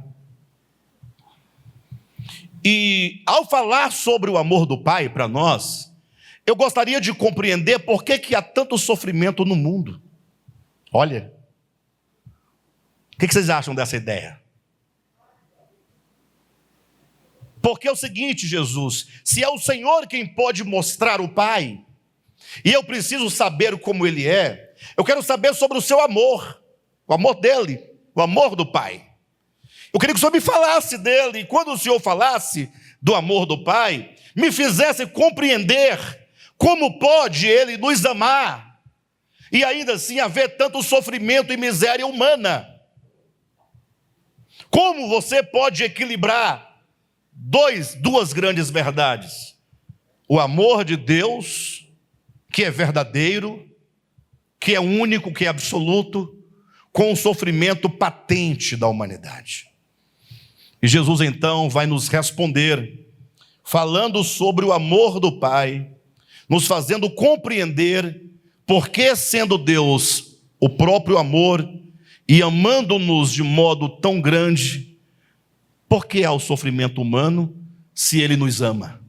E ao falar sobre o amor do Pai para nós, eu gostaria de compreender por que há tanto sofrimento no mundo. Olha, o que vocês acham dessa ideia? Porque é o seguinte, Jesus, se é o Senhor quem pode mostrar o Pai, e eu preciso saber como Ele é, eu quero saber sobre o seu amor, o amor dele, o amor do Pai. Eu queria que o Senhor me falasse dele, e quando o Senhor falasse do amor do Pai, me fizesse compreender como pode Ele nos amar, e ainda assim haver tanto sofrimento e miséria humana. Como você pode equilibrar duas grandes verdades: o amor de Deus, que é verdadeiro, que é único, que é absoluto, com o sofrimento patente da humanidade. E Jesus então vai nos responder, falando sobre o amor do Pai, nos fazendo compreender por que, sendo Deus o próprio amor e amando-nos de modo tão grande, Por que há o sofrimento humano se ele nos ama?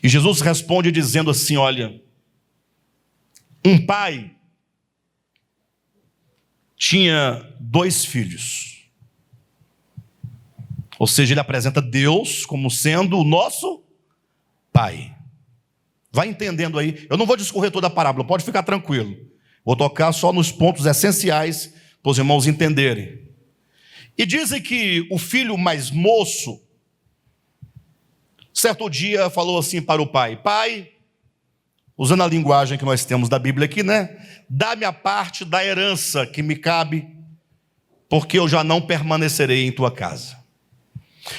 E Jesus responde dizendo assim, olha, um pai tinha 2 filhos. Ou seja, ele apresenta Deus como sendo o nosso pai. Vai entendendo aí. Eu não vou discorrer toda a parábola, pode ficar tranquilo. Vou tocar só nos pontos essenciais para os irmãos entenderem. E dizem que o filho mais moço, certo dia falou assim para o pai, pai, usando a linguagem que nós temos da Bíblia aqui, né? Dá-me a parte da herança que me cabe, porque eu já não permanecerei em tua casa.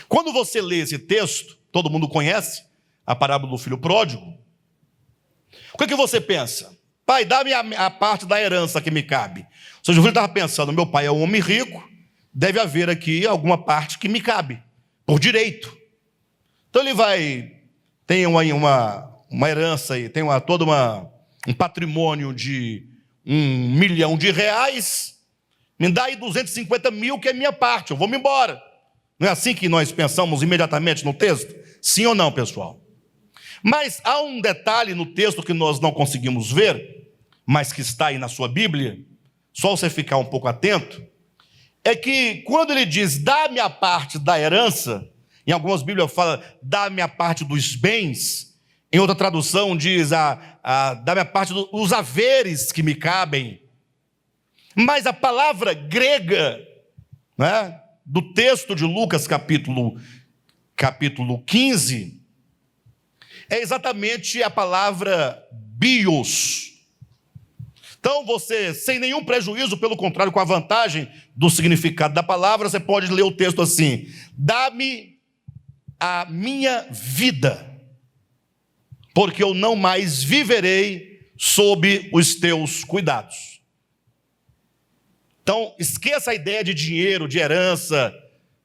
Quando você lê esse texto, todo mundo conhece a parábola do filho pródigo, o que você pensa? Pai, dá-me a parte da herança que me cabe. Ou seja, o filho estava pensando, meu pai é um homem rico, deve haver aqui alguma parte que me cabe, por direito. Então ele tem uma herança aí, tem todo um patrimônio de R$1 milhão, me dá aí 250 mil que é minha parte, eu vou me embora. Não é assim que nós pensamos imediatamente no texto? Sim ou não, pessoal? Mas há um detalhe no texto que nós não conseguimos ver, mas que está aí na sua Bíblia, só você ficar um pouco atento, é que quando ele diz, dá-me a parte da herança, em algumas Bíblias fala, dá-me a parte dos bens, em outra tradução diz, dá-me a parte dos haveres que me cabem. Mas a palavra grega, né, do texto de Lucas, capítulo 15, é exatamente a palavra bios. Então você, sem nenhum prejuízo, pelo contrário, com a vantagem do significado da palavra, você pode ler o texto assim, dá-me a minha vida, porque eu não mais viverei sob os teus cuidados. Então, esqueça a ideia de dinheiro, de herança,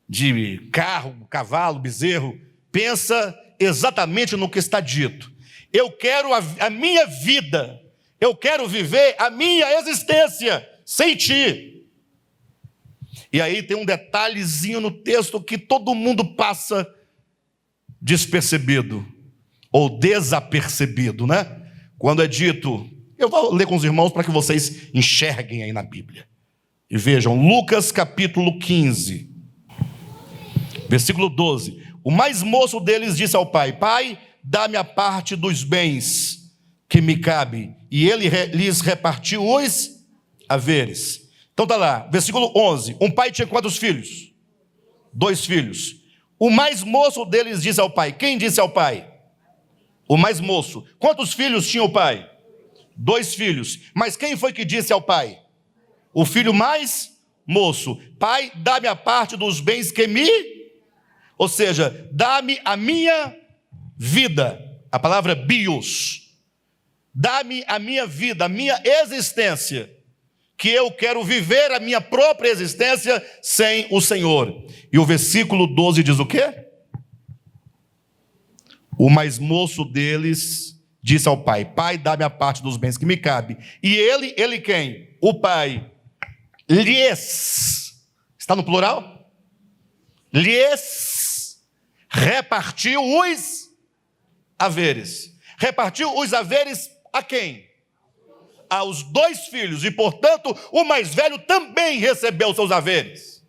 de carro, cavalo, bezerro. Pensa exatamente no que está dito. Eu quero a minha vida, eu quero viver a minha existência sem ti. E aí tem um detalhezinho no texto que todo mundo passa despercebido ou desapercebido, né? Quando é dito, eu vou ler com os irmãos para que vocês enxerguem aí na Bíblia. E vejam, Lucas capítulo 15, versículo 12. O mais moço deles disse ao pai, pai, dá-me a parte dos bens que me cabe. E ele lhes repartiu os haveres. Então está lá, versículo 11. Um pai tinha quantos filhos? 2 filhos. O mais moço deles disse ao pai. Quem disse ao pai? O mais moço. Quantos filhos tinha o pai? 2 filhos. Mas quem foi que disse ao pai? O filho mais moço. Pai, dá-me a parte dos bens que me... Ou seja, dá-me a minha vida. A palavra bios. Dá-me a minha vida, a minha existência. Que eu quero viver a minha própria existência sem o Senhor. E o versículo 12 diz o quê? O mais moço deles disse ao pai, pai, dá-me a parte dos bens que me cabe. E ele quem? O pai, lhes, está no plural? Lhes repartiu os haveres. Repartiu os haveres a quem? Aos 2 filhos, e portanto o mais velho também recebeu seus haveres.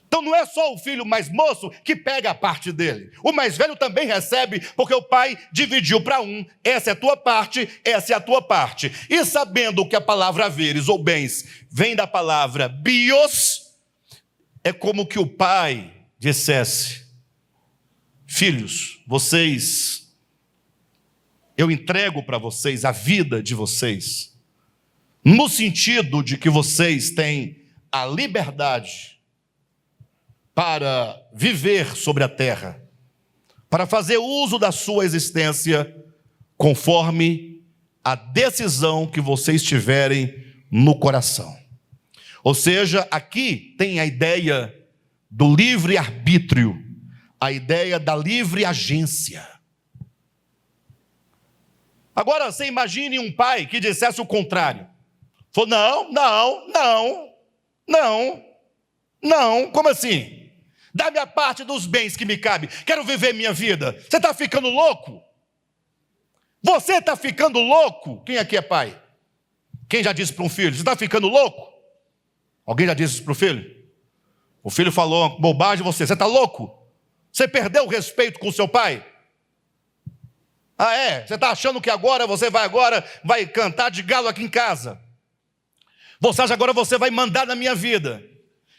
Então não é só o filho mais moço que pega a parte dele, o mais velho também recebe, porque o pai dividiu para um, essa é a tua parte, essa é a tua parte. E sabendo que a palavra haveres ou bens vem da palavra bios, é como que o pai dissesse, filhos, eu entrego para vocês a vida de vocês, no sentido de que vocês têm a liberdade para viver sobre a terra, para fazer uso da sua existência conforme a decisão que vocês tiverem no coração. Ou seja, aqui tem a ideia do livre-arbítrio, a ideia da livre agência. Agora, você imagine um pai que dissesse o contrário. Falou, não. Não, como assim? Dá-me a parte dos bens que me cabe. Quero viver minha vida. Você está ficando louco? Você está ficando louco? Quem aqui é pai? Quem já disse para um filho, você está ficando louco? Alguém já disse isso para o filho? O filho falou uma bobagem, você está louco? Você perdeu o respeito com o seu pai? Ah, é? Você está achando que agora vai cantar de galo aqui em casa? Você acha agora você vai mandar na minha vida?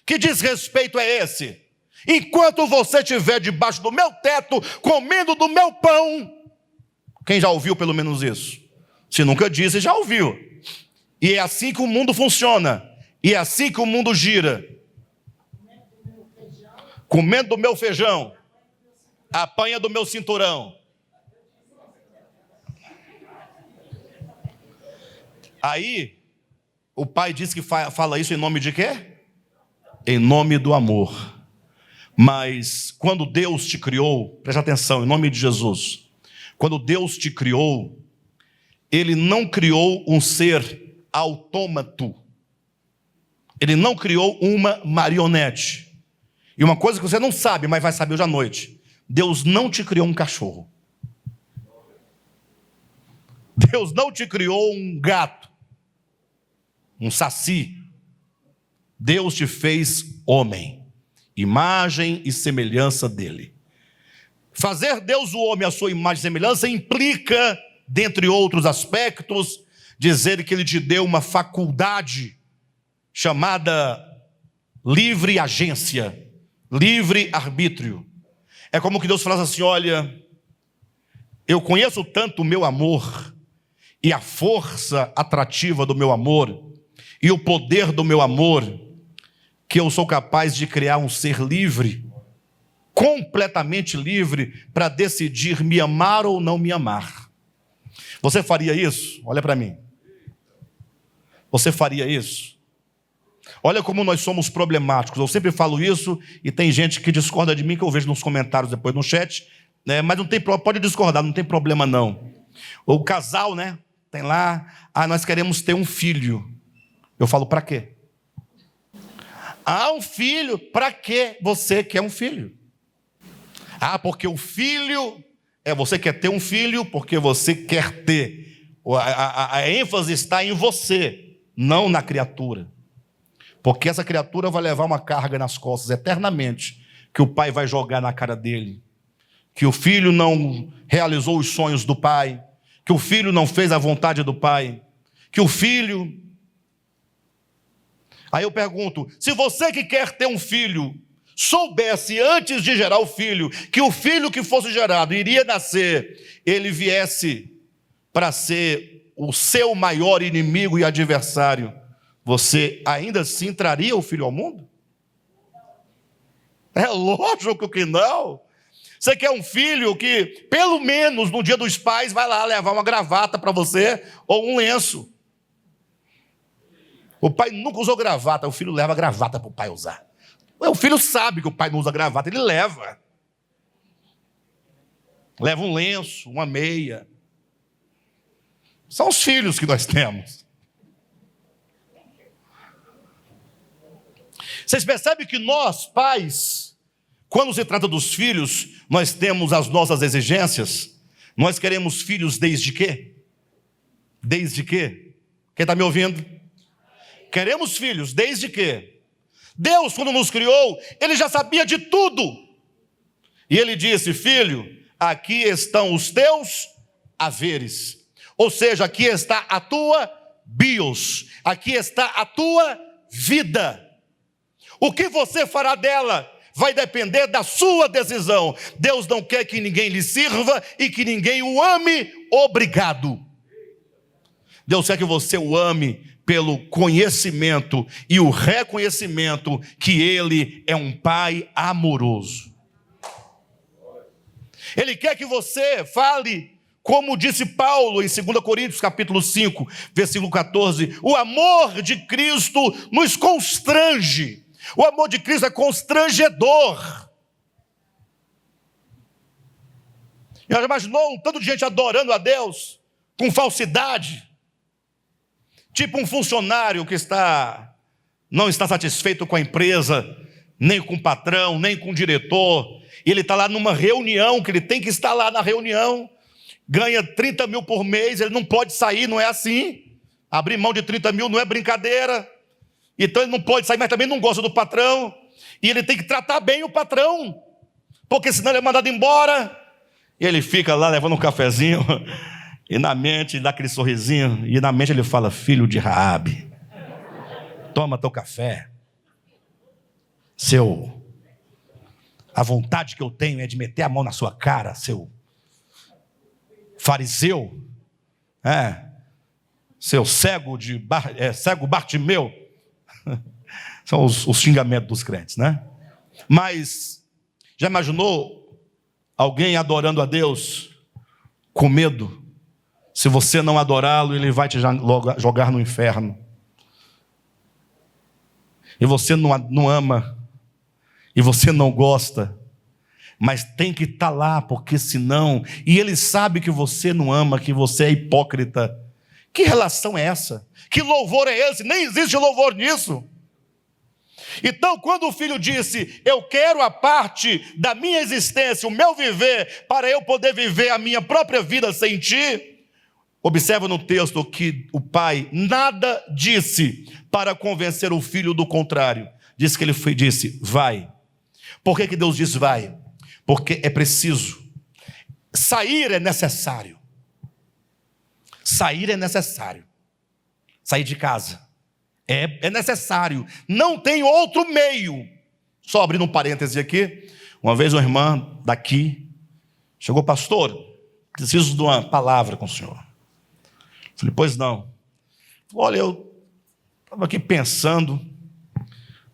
Que desrespeito é esse? Enquanto você estiver debaixo do meu teto, comendo do meu pão. Quem já ouviu pelo menos isso? Se nunca disse, já ouviu. E é assim que o mundo funciona. E é assim que o mundo gira. Comendo do meu feijão, apanha do meu cinturão. Aí, o pai diz que fala isso em nome de quê? Em nome do amor. Mas quando Deus te criou, preste atenção, em nome de Jesus. Quando Deus te criou, Ele não criou um ser autômato. Ele não criou uma marionete. E uma coisa que você não sabe, mas vai saber hoje à noite. Deus não te criou um cachorro. Deus não te criou um gato, um saci. Deus te fez homem, imagem e semelhança dele. Fazer Deus o homem à sua imagem e semelhança implica, dentre outros aspectos, dizer que ele te deu uma faculdade chamada livre agência, livre arbítrio. É como que Deus falasse assim: olha, eu conheço tanto o meu amor e a força atrativa do meu amor e o poder do meu amor, que eu sou capaz de criar um ser livre, completamente livre, para decidir me amar ou não me amar. Você faria isso? Olha para mim. Você faria isso? Olha como nós somos problemáticos. Eu sempre falo isso e tem gente que discorda de mim, que eu vejo nos comentários depois no chat, né? Mas não tem, pode discordar, não tem problema não. O casal, né? Tem lá, nós queremos ter um filho. Eu falo, para quê? Um filho, para que você quer um filho? Porque o filho, você quer ter um filho porque você quer ter. A ênfase está em você, não na criatura. Porque essa criatura vai levar uma carga nas costas eternamente, que o pai vai jogar na cara dele. Que o filho não realizou os sonhos do pai, que o filho não fez a vontade do pai, que o filho... Aí eu pergunto, se você que quer ter um filho, soubesse antes de gerar o filho, que o filho que fosse gerado iria nascer, ele viesse para ser o seu maior inimigo e adversário, você ainda assim traria o filho ao mundo? É lógico que não. Você quer um filho que, pelo menos no dia dos pais, vai lá levar uma gravata para você ou um lenço. O pai nunca usou gravata, o filho leva gravata para o pai usar. O filho sabe que o pai não usa gravata, ele leva. Leva um lenço, uma meia. São os filhos que nós temos. Vocês percebem que nós, pais, quando se trata dos filhos, nós temos as nossas exigências. Nós queremos filhos desde quê? Desde quê? Quem está me ouvindo? Queremos filhos desde quê? Deus, quando nos criou, Ele já sabia de tudo. E Ele disse, filho, aqui estão os teus haveres. Ou seja, aqui está a tua bios. Aqui está a tua vida. O que você fará dela vai depender da sua decisão. Deus não quer que ninguém lhe sirva e que ninguém o ame obrigado. Deus quer que você o ame pelo conhecimento e o reconhecimento que Ele é um Pai amoroso. Ele quer que você fale, como disse Paulo em 2 Coríntios capítulo 5, versículo 14, o amor de Cristo nos constrange. O amor de Cristo é constrangedor. Já imaginou um tanto de gente adorando a Deus com falsidade? Tipo um funcionário que não está satisfeito com a empresa, nem com o patrão, nem com o diretor. Ele está lá numa reunião, que ele tem que estar lá na reunião, ganha 30 mil por mês, ele não pode sair, não é assim. Abrir mão de 30 mil não é brincadeira. Então ele não pode sair, mas também não gosta do patrão. E ele tem que tratar bem o patrão, porque senão ele é mandado embora. E ele fica lá levando um cafezinho, e na mente dá aquele sorrisinho, e na mente ele fala: filho de Raabe, toma teu café. A vontade que eu tenho é de meter a mão na sua cara, seu fariseu, seu cego cego Bartimeu. São os xingamentos dos crentes, né? Mas já imaginou alguém adorando a Deus com medo? Se você não adorá-lo, ele vai te jogar no inferno. E você não ama, e você não gosta, mas tem que estar lá, porque senão... E ele sabe que você não ama, que você é hipócrita. Que relação é essa? Que louvor é esse? Nem existe louvor nisso. Então, quando o filho disse: eu quero a parte da minha existência, o meu viver, para eu poder viver a minha própria vida sem ti, observa no texto que o pai nada disse para convencer o filho do contrário. Diz que ele disse: vai. Por que Deus diz vai? Porque é preciso. Sair é necessário. Sair é necessário. Sair de casa é necessário. Não tem outro meio. Só abrindo um parêntese aqui. Uma vez uma irmã daqui chegou: pastor, preciso de uma palavra com o senhor. Falei: pois não. Olha, eu estava aqui pensando,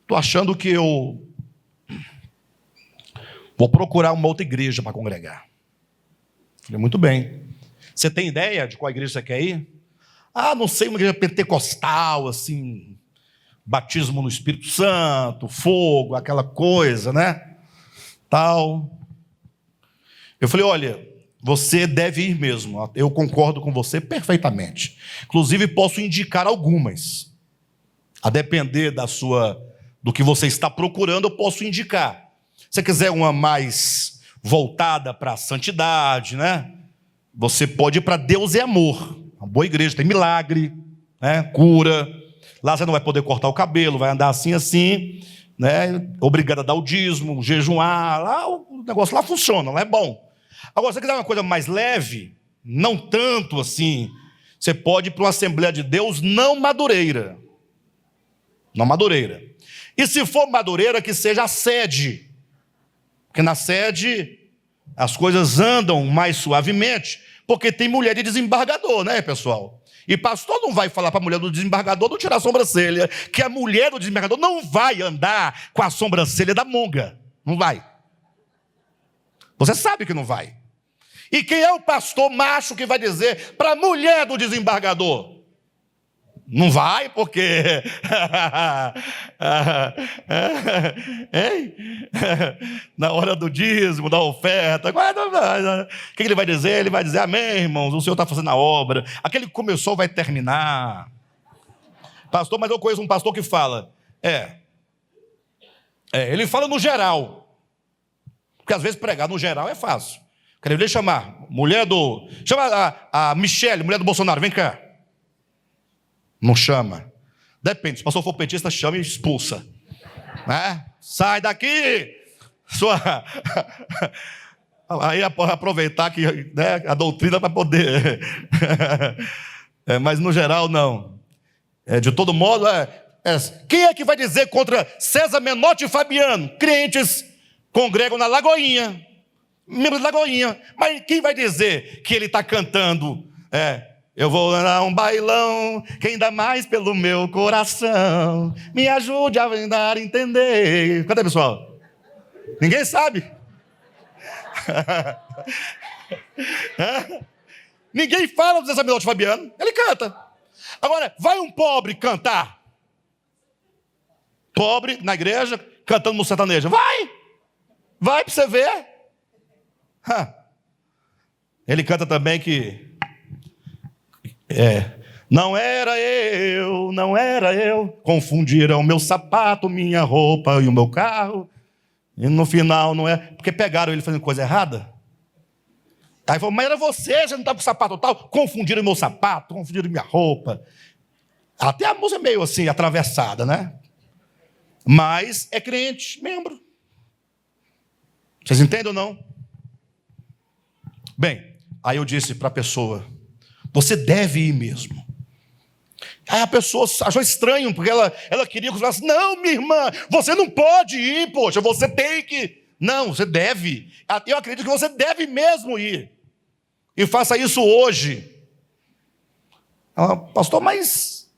estou achando que eu vou procurar uma outra igreja para congregar. Falei: muito bem. Você tem ideia de qual igreja você quer ir? Não sei, uma igreja pentecostal, assim, batismo no Espírito Santo, fogo, aquela coisa, né? Tal. Eu falei: olha, você deve ir mesmo. Eu concordo com você perfeitamente. Inclusive, posso indicar algumas. A depender do que você está procurando, eu posso indicar. Se você quiser uma mais voltada para a santidade, né? Você pode ir para Deus é Amor. Uma boa igreja, tem milagre, né? Cura. Lá você não vai poder cortar o cabelo, vai andar assim, né? Obrigado a dar o dízimo, jejuar. Lá, o negócio lá funciona, lá é bom. Agora, se você quiser uma coisa mais leve, não tanto assim, você pode ir para uma Assembleia de Deus não Madureira. Não Madureira. E se for Madureira, que seja a sede. Porque na sede as coisas andam mais suavemente, porque tem mulher de desembargador, né, pessoal? E pastor não vai falar para a mulher do desembargador não tirar a sobrancelha, que a mulher do desembargador não vai andar com a sobrancelha da monga. Não vai. Você sabe que não vai. E quem é o pastor macho que vai dizer para a mulher do desembargador? Não vai, porque... na hora do dízimo, da oferta, o que ele vai dizer? Ele vai dizer: amém, irmãos, o Senhor está fazendo a obra. Aquele que começou vai terminar. Pastor, mas eu conheço um pastor que fala, ele fala no geral. Porque às vezes pregar no geral é fácil. Quero ver chamar chama a Michele, mulher do Bolsonaro, vem cá. Não chama. Depende, se o pastor for petista, chama e expulsa. Né? Sai daqui! Aí aproveitar que, né, a doutrina para poder. Mas no geral, não. De todo modo, quem é que vai dizer contra César Menotti e Fabiano? Crentes congregam na Lagoinha. Membros da Lagoinha. Mas quem vai dizer que ele está cantando? Eu vou dar um bailão, quem dá mais pelo meu coração, me ajude a andar a entender. Cadê, pessoal? Ninguém sabe. Ninguém fala do Zé Menotti Fabiano, ele canta. Agora, vai um pobre cantar. Pobre na igreja, cantando no sertanejo. Vai para você ver. Ele canta também que Não era eu, não era eu. Confundiram meu sapato, minha roupa e o meu carro. E no final não é. Porque pegaram ele fazendo coisa errada. Aí falou, mas era você não estava com o sapato tal. Confundiram meu sapato, confundiram minha roupa. Até a música é meio assim, atravessada, né? Mas é crente, membro. Vocês entendem ou não? Bem, aí eu disse para a pessoa, você deve ir mesmo. Aí a pessoa achou estranho, porque ela queria que eu falasse, não, minha irmã, você não pode ir, poxa, você tem que... Não, você deve. Eu acredito que você deve mesmo ir. E faça isso hoje. Ela, pastor, mas...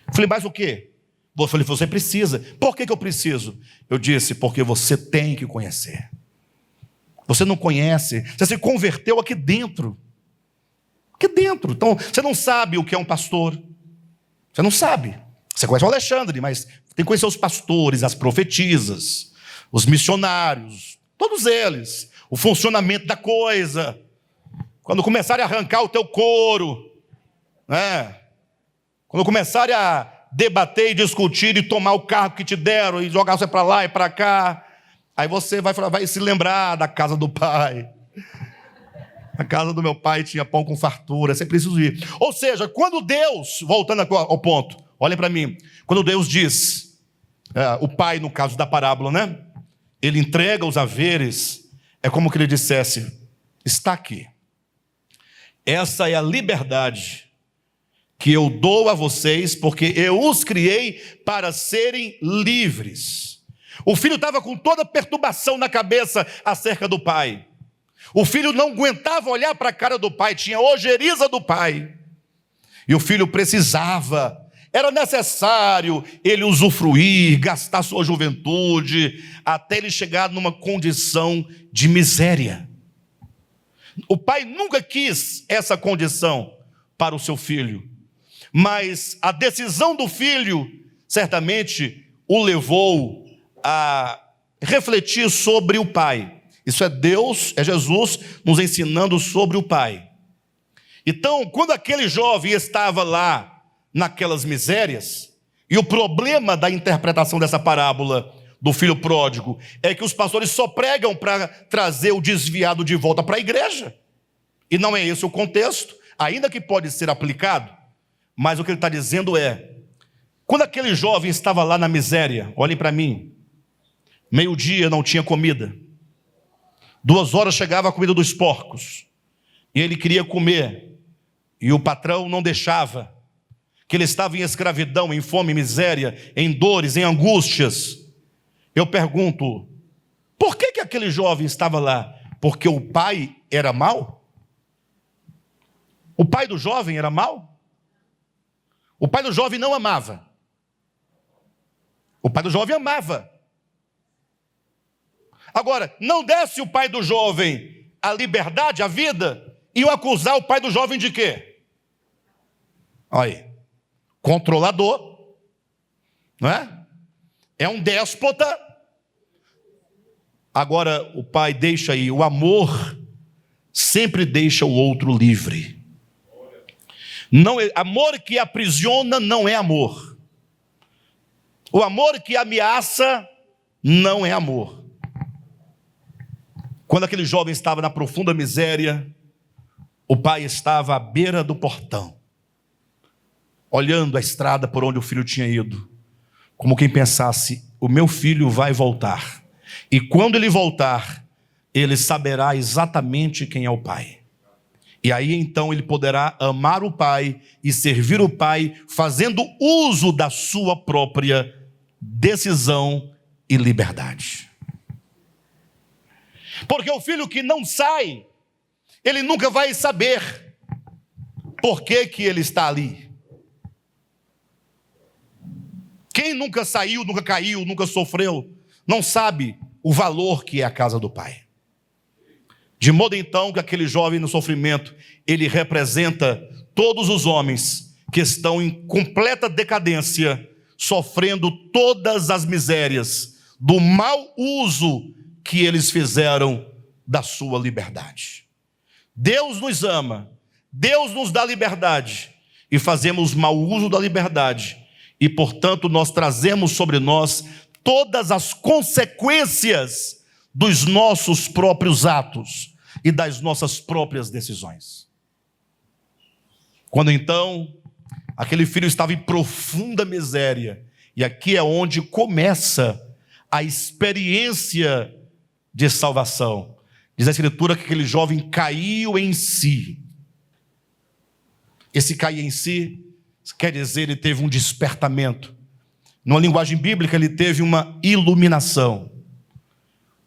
Eu falei, mas o quê? Eu falei, você precisa. Por que eu preciso? Eu disse, porque você tem que conhecer. Você não conhece, você se converteu aqui dentro. Aqui dentro. Então, você não sabe o que é um pastor. Você não sabe. Você conhece o Alexandre, mas tem que conhecer os pastores, as profetisas, os missionários, todos eles. O funcionamento da coisa. Quando começarem a arrancar o teu couro, né? Quando começarem a debater e discutir e tomar o carro que te deram e jogar você para lá e para cá, aí você vai se lembrar da casa do pai. A casa do meu pai tinha pão com fartura, você precisa ir. Ou seja, quando Deus, voltando ao ponto, olhem para mim, quando Deus diz, o pai no caso da parábola, né? Ele entrega os haveres, é como que ele dissesse, está aqui. Essa é a liberdade que eu dou a vocês, porque eu os criei para serem livres. O filho estava com toda perturbação na cabeça acerca do pai. O filho não aguentava olhar para a cara do pai, tinha ojeriza do pai. E o filho precisava, era necessário ele usufruir, gastar sua juventude, até ele chegar numa condição de miséria. O pai nunca quis essa condição para o seu filho, mas a decisão do filho certamente o levou a refletir sobre o pai. Isso é Deus, é Jesus nos ensinando sobre o pai. Então, quando aquele jovem estava lá naquelas misérias, e o problema da interpretação dessa parábola do filho pródigo é que os pastores só pregam para trazer o desviado de volta para a igreja. E não é esse o contexto, ainda que pode ser aplicado, mas o que ele está dizendo é, quando aquele jovem estava lá na miséria, olhem para mim, meio-dia não tinha comida, 2 horas chegava a comida dos porcos, e ele queria comer, e o patrão não deixava, que ele estava em escravidão, em fome, em miséria, em dores, em angústias. Eu pergunto, por que aquele jovem estava lá? Porque o pai era mau? O pai do jovem era mau? O pai do jovem não amava. O pai do jovem amava. Agora, não desse o pai do jovem a liberdade, a vida, e o acusar o pai do jovem de quê? Olha aí, controlador, não é? É um déspota. Agora, o pai deixa aí, o amor sempre deixa o outro livre. Não é, amor que aprisiona não é amor. O amor que ameaça não é amor. Quando aquele jovem estava na profunda miséria, o pai estava à beira do portão, olhando a estrada por onde o filho tinha ido, como quem pensasse, o meu filho vai voltar. E quando ele voltar, ele saberá exatamente quem é o pai. E aí então ele poderá amar o pai e servir o pai, fazendo uso da sua própria decisão e liberdade. Porque o filho que não sai, ele nunca vai saber por que ele está ali. Quem nunca saiu, nunca caiu, nunca sofreu, não sabe o valor que é a casa do pai. De modo então que aquele jovem no sofrimento, ele representa todos os homens que estão em completa decadência, sofrendo todas as misérias do mau uso que eles fizeram da sua liberdade. Deus nos ama, Deus nos dá liberdade, e fazemos mau uso da liberdade, e, portanto, nós trazemos sobre nós todas as consequências dos nossos próprios atos e das nossas próprias decisões. Quando então aquele filho estava em profunda miséria, e aqui é onde começa a experiência de salvação. Diz a Escritura que aquele jovem caiu em si. Esse cair em si quer dizer ele teve um despertamento. Numa linguagem bíblica, ele teve uma iluminação.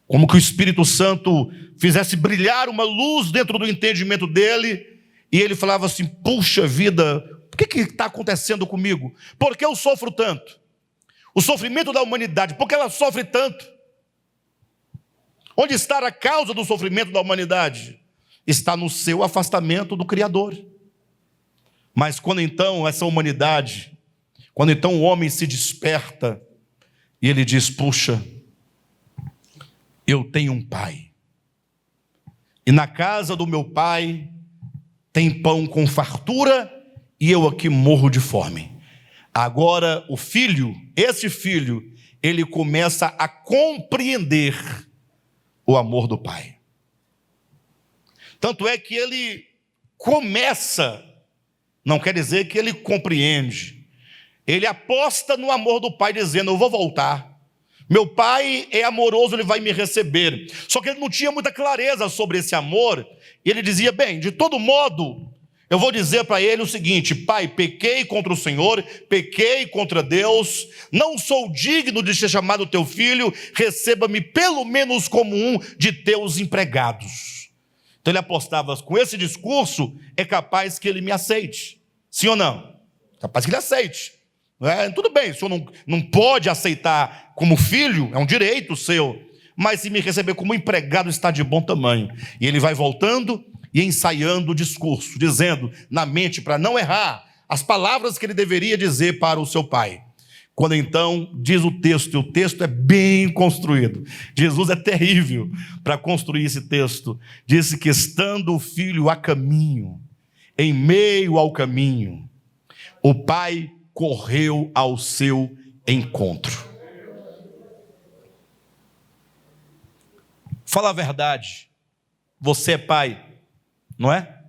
Como que o Espírito Santo fizesse brilhar uma luz dentro do entendimento dele, e ele falava assim: puxa vida, o que está acontecendo comigo? Por que eu sofro tanto? O sofrimento da humanidade, por que ela sofre tanto? Onde está a causa do sofrimento da humanidade? Está no seu afastamento do Criador. Mas quando então essa humanidade, quando então o homem se desperta, e ele diz: puxa, eu tenho um pai, e na casa do meu pai tem pão com fartura, e eu aqui morro de fome. Agora o filho, esse filho, ele começa a compreender o amor do pai. Tanto é que ele começa, não quer dizer que ele compreende, ele aposta no amor do pai, dizendo: eu vou voltar, meu pai é amoroso, ele vai me receber. Só que ele não tinha muita clareza sobre esse amor, e ele dizia: bem, de todo modo, eu vou dizer para ele o seguinte: pai, pequei contra o Senhor, pequei contra Deus, não sou digno de ser chamado teu filho, receba-me pelo menos como um de teus empregados. Então ele apostava: com esse discurso é capaz que ele me aceite. Sim ou não? Capaz que ele aceite. Tudo bem, o senhor não pode aceitar como filho, é um direito seu, mas se me receber como empregado está de bom tamanho. E ele vai voltando e ensaiando o discurso, dizendo na mente, para não errar, as palavras que ele deveria dizer para o seu pai. Quando então diz o texto, e o texto é bem construído, Jesus é terrível para construir esse texto, disse que estando o filho a caminho, em meio ao caminho, o pai correu ao seu encontro. Fala a verdade, você é pai, não é?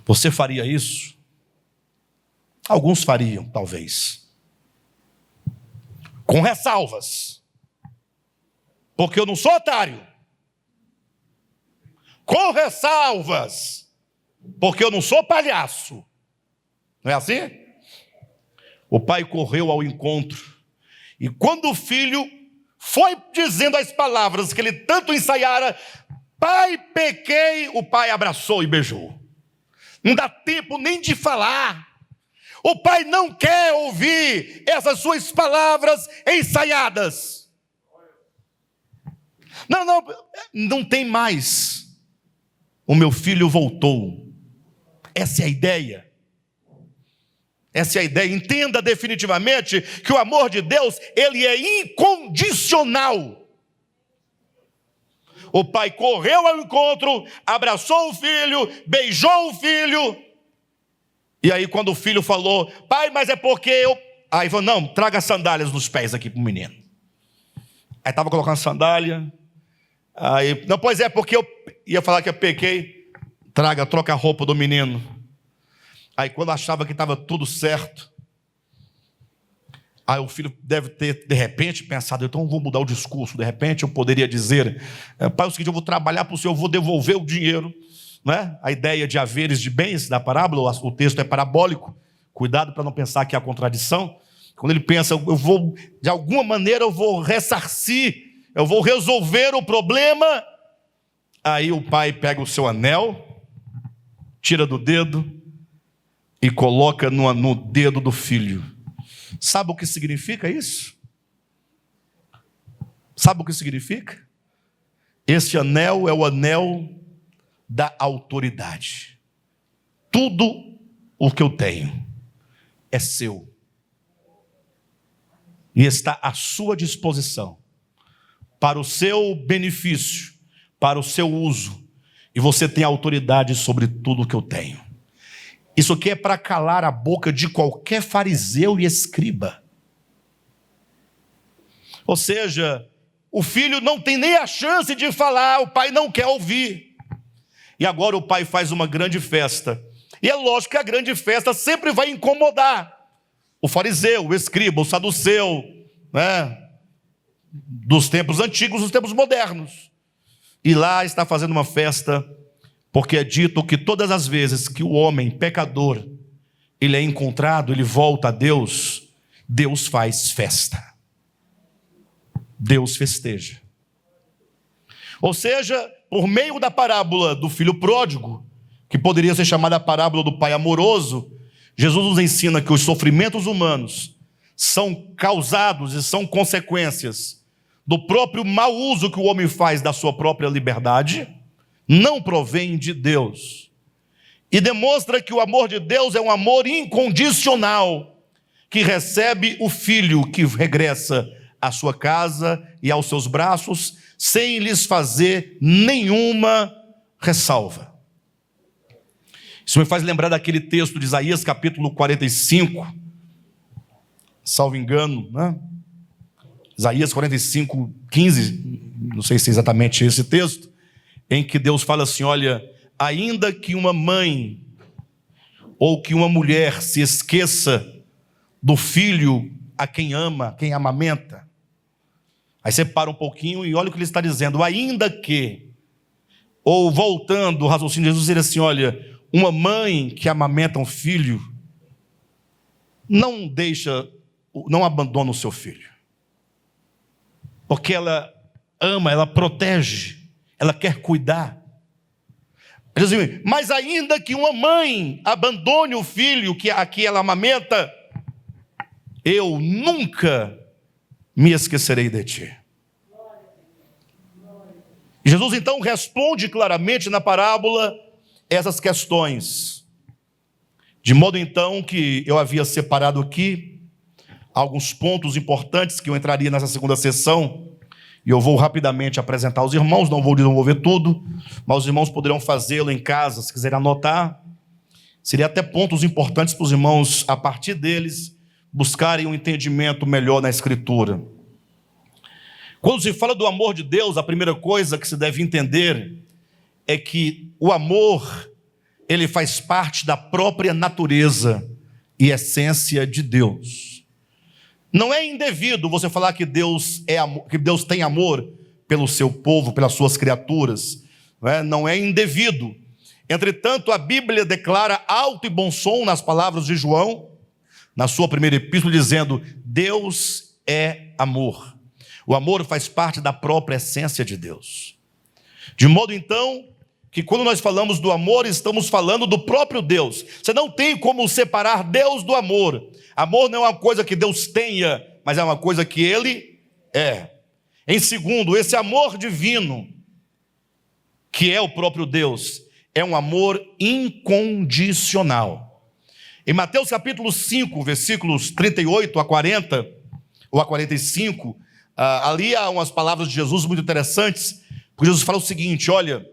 Você faria isso? Alguns fariam, talvez. Com ressalvas. Porque eu não sou otário. Com ressalvas. Porque eu não sou palhaço. Não é assim? O pai correu ao encontro. E quando o filho foi dizendo as palavras que ele tanto ensaiara: pai, pequei, o pai abraçou e beijou. Não dá tempo nem de falar. O pai não quer ouvir essas suas palavras ensaiadas. Não tem mais. O meu filho voltou. Essa é a ideia. Essa é a ideia. Entenda definitivamente que o amor de Deus, ele é incondicional. O pai correu ao encontro, abraçou o filho, beijou o filho. E aí quando o filho falou: pai, mas é porque eu... Aí falou: não, traga sandálias nos pés aqui para o menino. Aí estava colocando sandália. Aí, não, pois é, porque eu ia falar que eu pequei. Troca a roupa do menino. Aí quando achava que estava tudo certo, aí o filho deve ter, de repente, pensado: então eu vou mudar o discurso. De repente eu poderia dizer: pai, é o seguinte, eu vou trabalhar para o senhor, eu vou devolver o dinheiro. Não é? A ideia de haveres de bens da parábola, o texto é parabólico. Cuidado para não pensar que há contradição. Quando ele pensa: eu vou, de alguma maneira eu vou ressarcir, eu vou resolver o problema. Aí o pai pega o seu anel, tira do dedo e coloca no dedo do filho. Sabe o que significa isso? Sabe o que significa? Esse anel é o anel da autoridade. Tudo o que eu tenho é seu e está à sua disposição para o seu benefício, para o seu uso, e você tem autoridade sobre tudo o que eu tenho. Isso aqui é para calar a boca de qualquer fariseu e escriba. Ou seja, o filho não tem nem a chance de falar, o pai não quer ouvir. E agora o pai faz uma grande festa. E é lógico que a grande festa sempre vai incomodar o fariseu, o escriba, o saduceu, né? Dos tempos antigos, dos tempos modernos. E lá está fazendo uma festa, porque é dito que todas as vezes que o homem pecador, ele é encontrado, ele volta a Deus, Deus faz festa. Deus festeja. Ou seja, por meio da parábola do filho pródigo, que poderia ser chamada a parábola do pai amoroso, Jesus nos ensina que os sofrimentos humanos são causados e são consequências do próprio mau uso que o homem faz da sua própria liberdade, não provém de Deus. E demonstra que o amor de Deus é um amor incondicional, que recebe o filho que regressa à sua casa e aos seus braços, sem lhes fazer nenhuma ressalva. Isso me faz lembrar daquele texto de Isaías, capítulo 45, salvo engano, né? Isaías 45, 15, não sei se é exatamente esse texto, em que Deus fala assim, olha, ainda que uma mãe ou que uma mulher se esqueça do filho a quem ama, quem amamenta, aí você para um pouquinho e olha o que ele está dizendo, ainda que, ou voltando o raciocínio de Jesus, dizer assim, olha, uma mãe que amamenta um filho, não abandona o seu filho, porque ela ama, ela protege, ela quer cuidar. Mas ainda que uma mãe abandone o filho a que ela amamenta, eu nunca me esquecerei de ti. Jesus então responde claramente na parábola essas questões, de modo então que eu havia separado aqui alguns pontos importantes que eu entraria nessa segunda sessão, e eu vou rapidamente apresentar aos irmãos, não vou desenvolver tudo, mas os irmãos poderão fazê-lo em casa, se quiserem anotar. Seria até pontos importantes para os irmãos, a partir deles, buscarem um entendimento melhor na Escritura. Quando se fala do amor de Deus, a primeira coisa que se deve entender é que o amor, ele faz parte da própria natureza e essência de Deus. Não é indevido você falar que Deus é amor, que Deus tem amor pelo seu povo, pelas suas criaturas. Não é indevido. Entretanto, a Bíblia declara alto e bom som nas palavras de João, na sua primeira epístola, dizendo: Deus é amor. O amor faz parte da própria essência de Deus. De modo, então, que quando nós falamos do amor, estamos falando do próprio Deus. Você não tem como separar Deus do amor. Amor não é uma coisa que Deus tenha, mas é uma coisa que Ele é. Em segundo, esse amor divino, que é o próprio Deus, é um amor incondicional. Em Mateus capítulo 5, versículos 38 a 40, ou a 45, ali há umas palavras de Jesus muito interessantes, porque Jesus fala o seguinte: olha,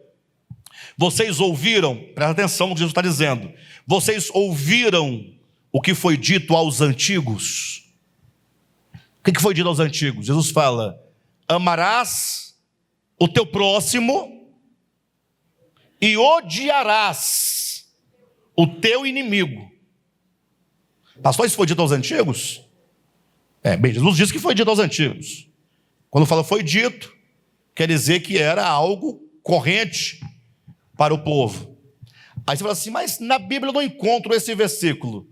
vocês ouviram, presta atenção no que Jesus está dizendo, vocês ouviram o que foi dito aos antigos. O que foi dito aos antigos? Jesus fala: amarás o teu próximo e odiarás o teu inimigo. Pastor, isso foi dito aos antigos? Bem, Jesus disse que foi dito aos antigos. Quando fala foi dito, quer dizer que era algo corrente para o povo. Aí você fala assim, mas na Bíblia eu não encontro esse versículo.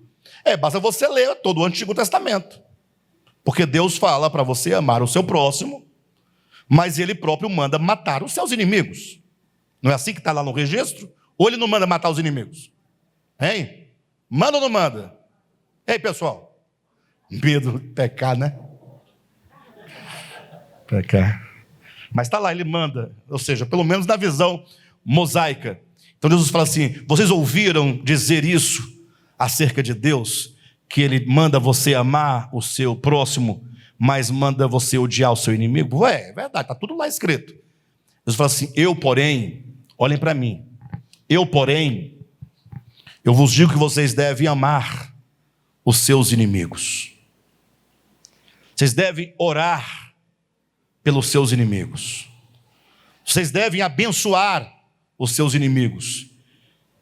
Basta você ler todo o Antigo Testamento. Porque Deus fala para você amar o seu próximo, mas Ele próprio manda matar os seus inimigos. Não é assim que está lá no registro? Ou Ele não manda matar os inimigos? Hein? Manda ou não manda? Ei, pessoal, medo de pecar, né? Pecar. Mas está lá, Ele manda, ou seja, pelo menos na visão mosaica. Então Jesus fala assim: vocês ouviram dizer isso acerca de Deus, que Ele manda você amar o seu próximo, mas manda você odiar o seu inimigo? É verdade, está tudo lá escrito. Jesus fala assim: eu, porém, olhem para mim, eu, porém, eu vos digo que vocês devem amar os seus inimigos. Vocês devem orar pelos seus inimigos. Vocês devem abençoar os seus inimigos.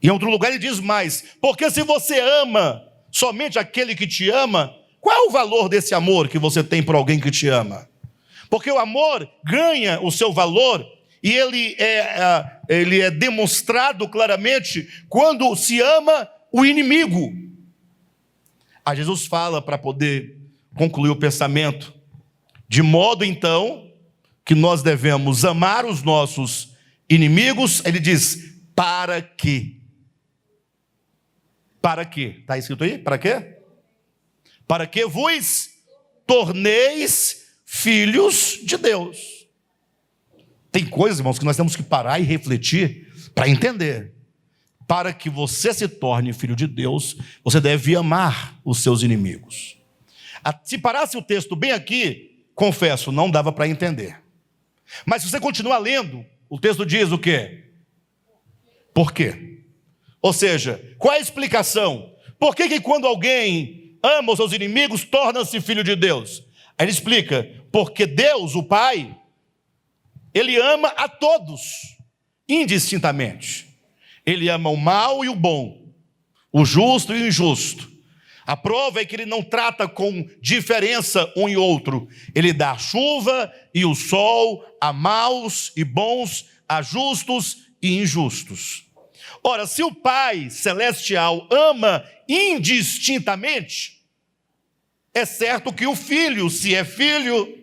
Em outro lugar ele diz mais: porque se você ama somente aquele que te ama, qual é o valor desse amor que você tem por alguém que te ama? Porque o amor ganha o seu valor e ele é demonstrado claramente quando se ama o inimigo. Aí Jesus fala, para poder concluir o pensamento, de modo então que nós devemos amar os nossos inimigos. Ele diz: para quê? Para quê? Está escrito aí? Para quê? Para que vos torneis filhos de Deus. Tem coisas, irmãos, que nós temos que parar e refletir para entender. Para que você se torne filho de Deus, você deve amar os seus inimigos. Se parasse o texto bem aqui, confesso, não dava para entender. Mas se você continuar lendo, o texto diz o quê? Por quê? Ou seja, qual é a explicação? Por que quando alguém ama os seus inimigos, torna-se filho de Deus? Aí ele explica: porque Deus, o Pai, Ele ama a todos, indistintamente. Ele ama o mal e o bom, o justo e o injusto. A prova é que Ele não trata com diferença um e outro. Ele dá a chuva e o sol a maus e bons, a justos e injustos. Ora, se o Pai Celestial ama indistintamente, é certo que o Filho, se é filho,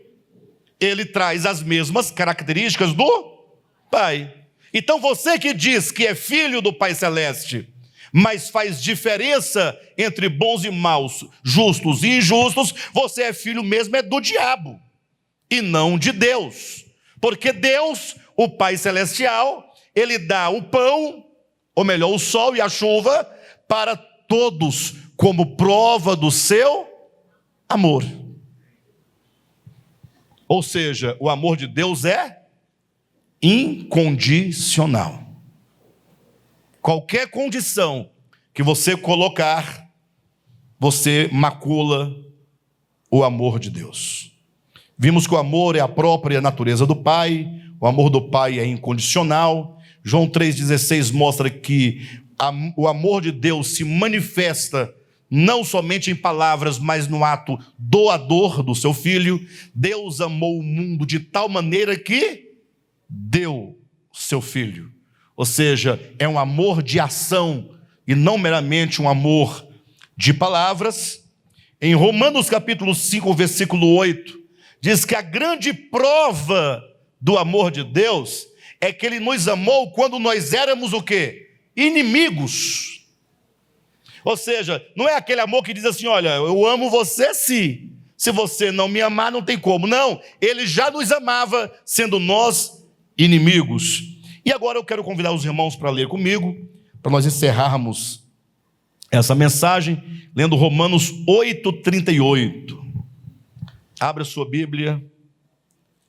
ele traz as mesmas características do Pai. Então você que diz que é filho do Pai Celeste, mas faz diferença entre bons e maus, justos e injustos, você é filho mesmo do diabo, e não de Deus. Porque Deus, o Pai Celestial, Ele dá o pão, ou melhor, o sol e a chuva, para todos, como prova do seu amor. Ou seja, o amor de Deus é incondicional. Qualquer condição que você colocar, você macula o amor de Deus. Vimos que o amor é a própria natureza do Pai, o amor do Pai é incondicional. João 3,16 mostra que o amor de Deus se manifesta não somente em palavras, mas no ato doador do seu Filho. Deus amou o mundo de tal maneira que deu seu Filho. Ou seja, é um amor de ação e não meramente um amor de palavras. Em Romanos capítulo 5, versículo 8, diz que a grande prova do amor de Deus é que Ele nos amou quando nós éramos o quê? Inimigos. Ou seja, não é aquele amor que diz assim: olha, eu amo você se você não me amar, não tem como. Não, Ele já nos amava, sendo nós inimigos. E agora eu quero convidar os irmãos para ler comigo, para nós encerrarmos essa mensagem, lendo Romanos 8:38. Abra sua Bíblia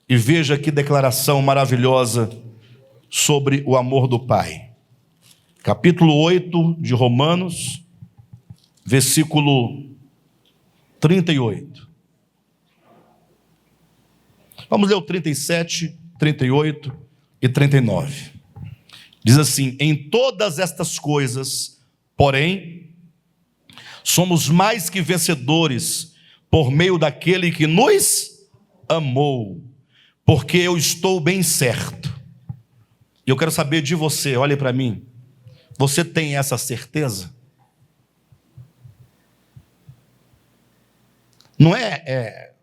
e veja que declaração maravilhosa sobre o amor do Pai. Capítulo 8 de Romanos, versículo 38. Vamos ler o 37, 38 e 39. Diz assim: em todas estas coisas, porém, somos mais que vencedores por meio daquele que nos amou, porque eu estou bem certo. E eu quero saber de você, olhe para mim, você tem essa certeza? Não é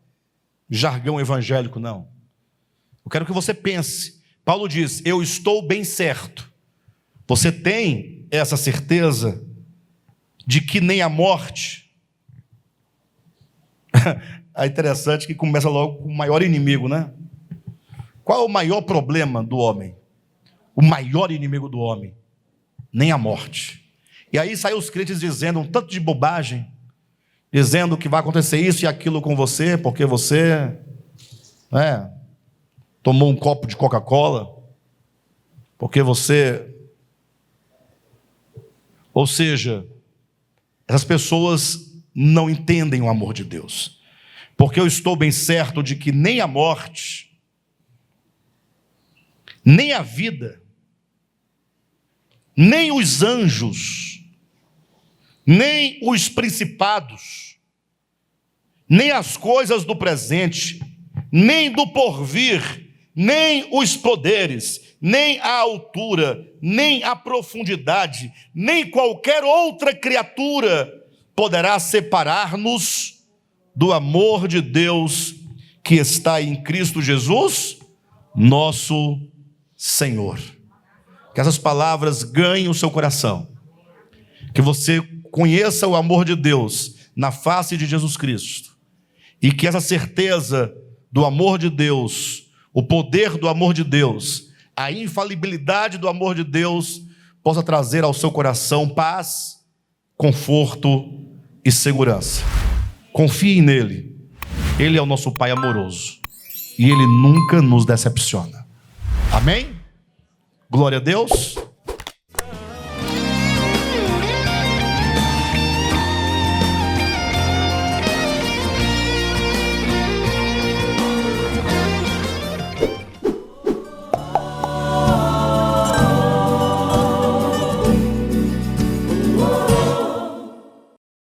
jargão evangélico, não. Eu quero que você pense. Paulo diz: eu estou bem certo. Você tem essa certeza de que nem a morte? É interessante que começa logo com o maior inimigo, né? Qual é o maior problema do homem? O maior inimigo do homem? Nem a morte. E aí saem os crentes dizendo um tanto de bobagem, dizendo que vai acontecer isso e aquilo com você, porque você tomou um copo de Coca-Cola, porque você... Ou seja, essas pessoas não entendem o amor de Deus. Porque eu estou bem certo de que nem a morte, nem a vida, nem os anjos, nem os principados, nem as coisas do presente, nem do porvir, nem os poderes, nem a altura, nem a profundidade, nem qualquer outra criatura poderá separar-nos do amor de Deus que está em Cristo Jesus, nosso Senhor. Que essas palavras ganhem o seu coração, que você conheça o amor de Deus na face de Jesus Cristo, e que essa certeza do amor de Deus, o poder do amor de Deus, a infalibilidade do amor de Deus possa trazer ao seu coração paz, conforto e segurança. Confie nele. Ele é o nosso Pai amoroso e Ele nunca nos decepciona. Amém? Glória a Deus.